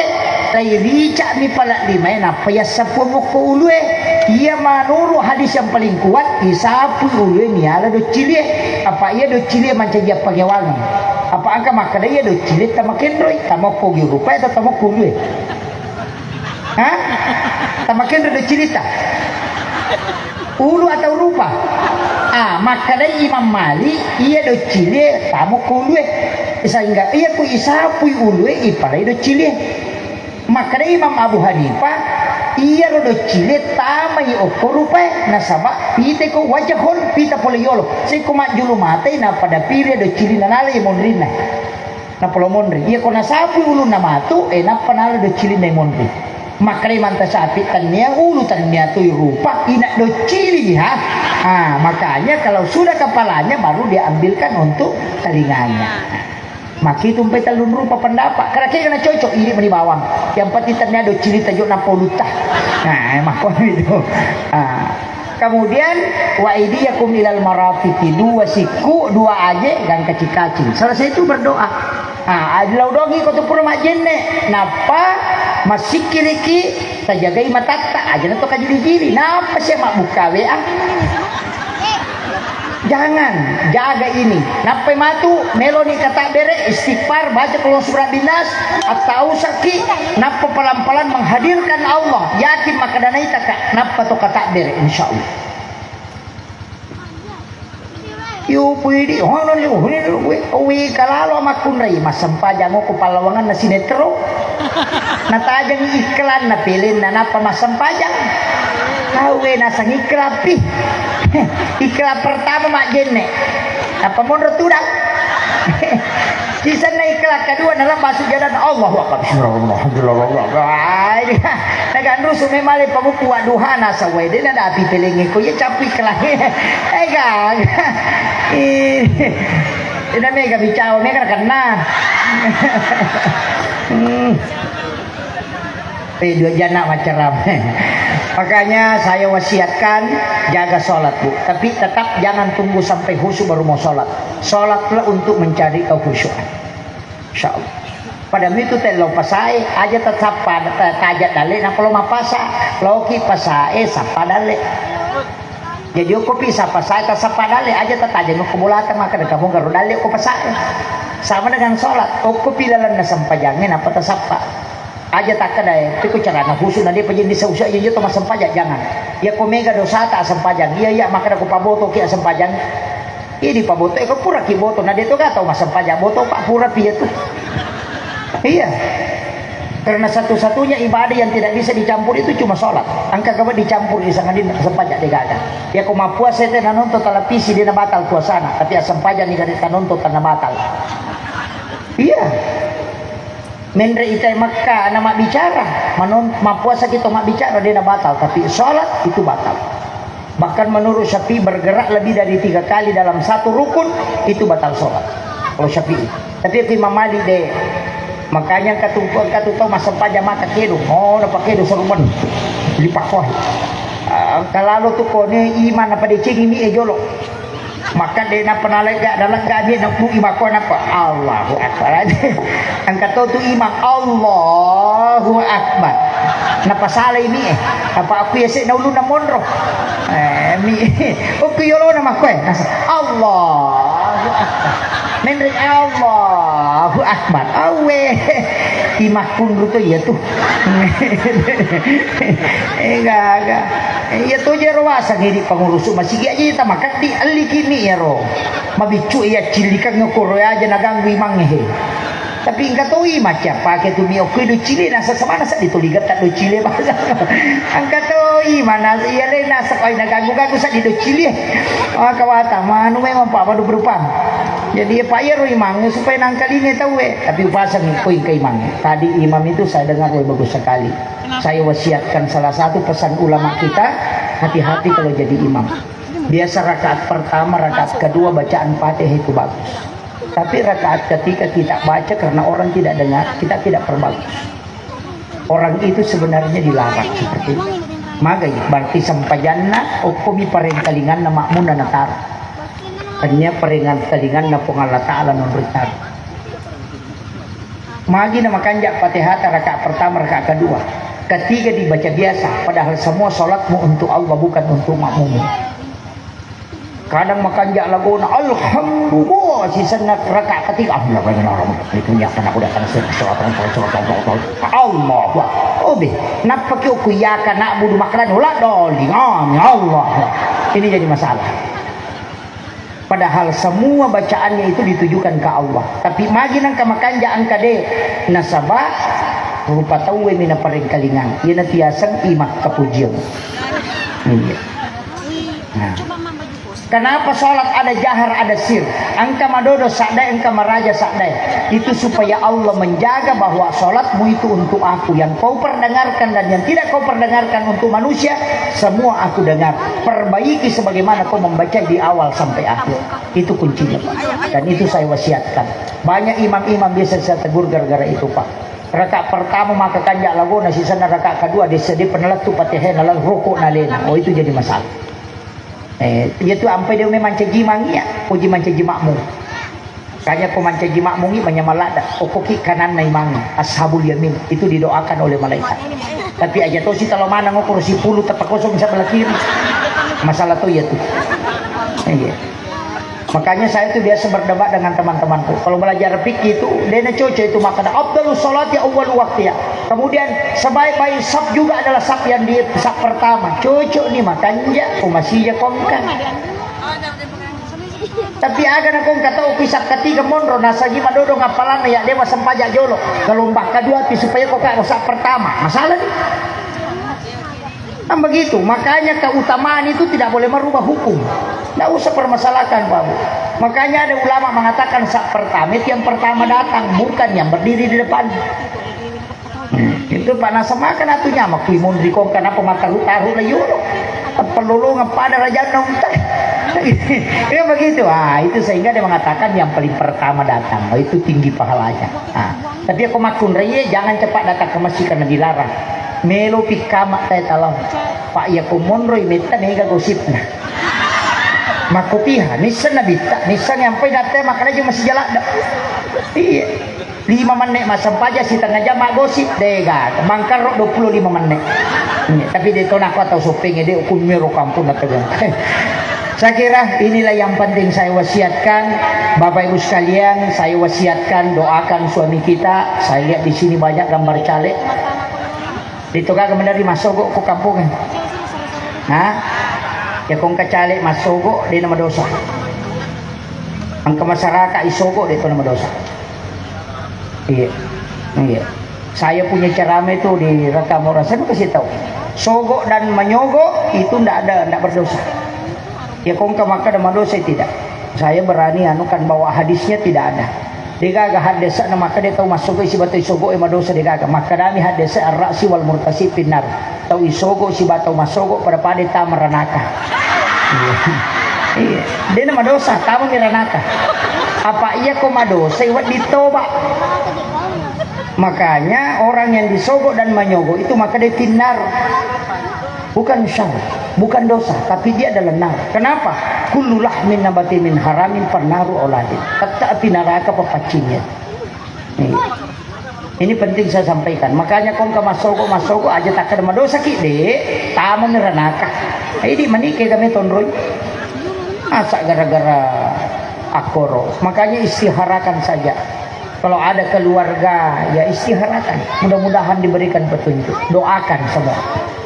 Tay rica mi pala lima napa ya sapu muku ulue. Ia manuru hadis yang paling kuat isapu ulue miala do cilie. Apa ia do cilie macam dia pakai wangi. Apa angka makan dia do cilie tamakin roi tamoko rupa atau tamoko ulue. Hah? Tamakin do cilie tak? Ulu atau rupa? Makanya Imam Malik ia do cilie tamoko ulue. Sehingga ia ku isapu ulue ipalai do cilie. Makanya Imam Abu Hanifah ia do cilie tamai okorupai nasaba pite ko wajahon pita pole yolo sai ko majulu mate na pada pire do cilie nanale monrina na polo monri ia ko nasapu ulu na matu na panala do cilie na monri makare manta sapi tania ulu tania tu rupa ina do cilie ha. Makanya kalau sudah kepalanya baru diambilkan untuk telinganya. Maki tumpai talun rupa pendapat. Karena kena cocok ini meni bawang. Yang petitannya do cili tajuk napoluta. Makon itu. Kemudian wa idiyakum ilal marafiqi dua siku dua aje dan kecil-kecil. Selesai itu berdoa. Adlau dongi ko tu pura majenne. Napa masikiriki tajagai matata aja to kajili-jili. Napa sih mak buka WA? Jangan jaga ini. Napai matu meloni kata bere istighfar baca kalau surah binas atau sakit. Napa pelan-pelan menghadirkan Allah. Yakin maka dana itaka. Napa to kata bere insyaallah. Yo pwede hono wi kalalo makunrai masampaja ngo ko palawangan na sinetro. Natajang iklan na pilin na napa masampajang. Kawe na sang ikrapi. Iklan pertama mak jenne. Apa mundur tudak? Sisa na iklan kedua dalam masuk jalan Allah wa alhamdulillah. Nagandro sumemale pamuku aduhana sa wede na dapi pilingi ko ya capi kelah. Gang. Ina mega bicaw mega kena. Dua jana macam. Makanya saya wasiatkan jaga sholat bu. Tapi tetap jangan tunggu sampai khusyuk baru mau sholat. Sholatlah untuk mencari kekhusyukan. Insyaallah. Pada itu telo pasai aja tetap pada tajat dale. Nah kalau mapasa loki pasai sapa dale. Jadi aku pisah pasai sapa dale aja tetaja nu kumulatan maka kamu garu dale aku pasai. Sama dengan sholat. Aku pilalan na sampajangin apa tasapa. aja tak kedai itu cara na husu na dia penjen di sausa je to masam pajak jangan ya ko mega dosa tak asam pajak iya maka aku paboto ki asam pajak ini paboto ko pura ki boto na dia to gatau masam pajak boto pak pura piye tuh iya karena satu-satunya ibadah yang tidak bisa dicampur itu cuma sholat. Angka kabar dicampur di sangat din asam pajak digaga. Ya ko mapuasa teh nanonton televisi dia batal puasana, tapi asam pajak ni kada nanonton tanah batal. Iya. Mendre itai Makkah nama bicara, mapuasa kita mak bicara dia batal, tapi sholat itu batal. Bahkan menurut Syafi'i bergerak lebih dari 3 kali dalam satu rukun itu batal sholat. Kalau Syafi'i. Tapi Imam Malik deh. Makanya katu tahu masa pajak maka kedo dapat kedo serumen lipat kau kalau tu kau ni iman apa dia cing ini jolok maka dia nak pernah lega dalam gaji nak bui makon apa Allahu Akbar angkat tu iman Allahu Akbar napa salah ini apa aku ya sik naulu na monro mi aku yolo nama kau Allahu Akbar menrik Allahu Akbar awe imah pun tu ya tu enggak ya tu je rawasa ngiri pengurus masih aja kita makan di ali kini ya ro mabicu ya cilikan ngokoro aja naganggu imang he tapi enggak tahu macam pakai tu mi oke do cile nasa sama nasa dituligat tak do cile bahasa angkat tahu mana iya le nasa kau naganggu sa di do cile kawata manu memang pak padu berupang jadi Pak Yero imamnya supaya nangkal ini tahu tapi pasang poin ke imamnya. Tadi imam itu saya dengar bagus sekali. Saya wasiatkan salah satu pesan ulama kita, hati-hati kalau jadi imam. Biasa rakaat pertama, rakaat kedua bacaan Fatihah itu bagus. Tapi rakaat ketiga kita baca karena orang tidak dengar, kita tidak perbagus. Orang itu sebenarnya dilarang seperti itu. Maka berarti sampajana okomi pareng kalingan na makmuna natara. Hanya peringan telingan na Allah Ta'ala memberikan magi na makanjak Fatihah rakaat pertama rakaat kedua ketiga dibaca biasa padahal semua sholatmu untuk Allah bukan untuk makmum kadang makanjak lagu alhamdulillah sisanya rakaat ketiga alhamdulillah itu nyakan aku datang sholat Allah oh be napa ki aku yakan nak budu makanan ulah doli Allah ini jadi masalah. Padahal semua bacaannya itu ditujukan ke Allah. Tapi magi nang kamakanja angka de nasabah rupa tahu mina paring kalingan. Ia natiasan imak kapujian. Iya. Nah. Kenapa sholat ada jahar ada sir? Angka madodo sakdai, angka maraja sakdai. Itu supaya Allah menjaga bahwa sholatmu itu untuk aku. Yang kau perdengarkan dan yang tidak kau perdengarkan untuk manusia, semua aku dengar. Perbaiki sebagaimana kau membaca di awal sampai akhir. Itu kuncinya Pak. Dan itu saya wasiatkan. Banyak imam-imam biasa saya tegur gara-gara itu Pak. Rakaat pertama maka kanjak lagu nasi sana rakaat kedua dia penelat tu Fatihah nalal rukuk nalena. Oh itu jadi masalah. Dia tu sampai dia memang caji mangi ya, puji mancaji makmum. Kanya ko mancaji makmum ni banyak malada. Okoki kanan na imang ashabul yamin itu didoakan oleh malaikat. Tapi aja tu si kalau mana ngukur si puluh tepat kosong bisa belah kiri. Masalah tu ya tu. Iya. Makanya saya tu biasa berdebat dengan teman-temanku. Kalau belajar fikih itu, dia cocok itu makna afdalus salat ya awal waktu ya. Kemudian sebaik-baik sab juga adalah sab yang di sab pertama. Cocok nih makanya masih ya kongkan. Tapi agan aku kata pisah ketiga monro nasagi madodo ngapalan ya dewa sempajak jolo. Gelombang kedua supaya kok kak sab pertama. Masalah nih. Kan begitu, makanya keutamaan itu tidak boleh merubah hukum. Tidak usah permasalahkan Pak Bu. Makanya ada ulama mengatakan saat pertama yang pertama datang, bukan yang berdiri di depan. Itu Pak Nasama kan atunya mak kuimun dikongkan apa mata taruh lah yuro. Perlulungan pada raja nonton. Ya begitu. Itu sehingga dia mengatakan yang paling pertama datang, itu tinggi pahalanya. Tapi aku makun raya jangan cepat datang ke masjid karena dilarang. Melo pikamak tay talong Pak ya kumonroy meta nega gosipna makopiha nisan nabita nisan yang pai date makanya cuma masih jalan iya 5 menit masam paja si tengah jam gosip dega mangkar 25 menit tapi dia tona aku atau sopeng dia hukum mero kampung na tegang Saya kira inilah yang penting saya wasiatkan, Bapak Ibu sekalian, saya wasiatkan doakan suami kita. Saya lihat di sini banyak gambar caleg. Ditukar kemudian di masogok ke kampung. Hah? Ya kong kacalik masogok di nama dosa. Ang ke masyarakat isogok itu nama dosa. Iya. Iya. Saya punya ceramah itu di Rakamura. Saya kasih tahu. Sogok dan menyogok itu tidak berdosa. Ya kong maka ada dosa tidak. Saya berani anukan bawa hadisnya tidak ada. Digaga hadis na maka dia tahu masuk isi batu isogo dosa digaga. Maka dami hadis ar-ra'si wal murtasi pinar. Tahu isogo si batu masogo pada pada tamaranaka. Iya. Dia nama dosa tamu miranaka. Apa iya kok madosa iwat ditoba. Makanya orang yang disogok dan menyogok itu maka dia pinar. Bukan syar, bukan dosa, tapi dia adalah nar. Kenapa? Kullu lahmin nabati min haramin pernaru oladin. Tetap api neraka pepacinya. Ini penting saya sampaikan. Makanya kau ke masoko aja tak ada dosa kide, tamu neraka. Ini menikah kami tonroy. Asa gara-gara akoro. Makanya istiharakan saja. Kalau ada keluarga, ya istiharakan. Mudah-mudahan diberikan petunjuk. Doakan semua.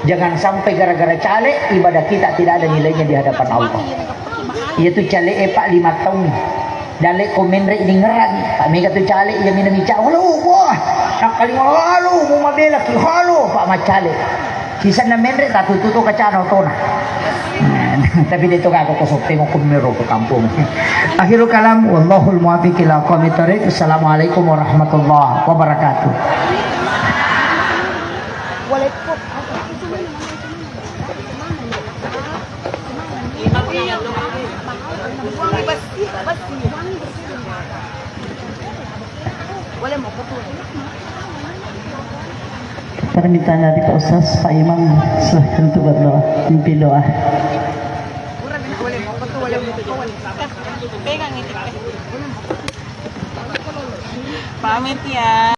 Jangan sampai gara-gara caleg ibadah kita tidak ada nilainya di hadapan Allah. Yaitu caleg Pak 5 tahun. Dalek komen rek ini ngeran. Pak Mega tu caleg yang minum ica. Halo, wah. Nak kali halo, mau mabela ki halo Pak Macaleg. Kisah na menre tak tututo ka cano to na. Tapi dito ka ako kusok tengok kumiro ke kampung. Akhirul kalam wallahul muwaffiq ila aqwamit thoriq. Assalamualaikum warahmatullahi wabarakatuh. Permintaan dari Pak Ustaz, Pak Imam, silahkan untuk berdoa, mimpi doa. Pegang itu. Pamit ya.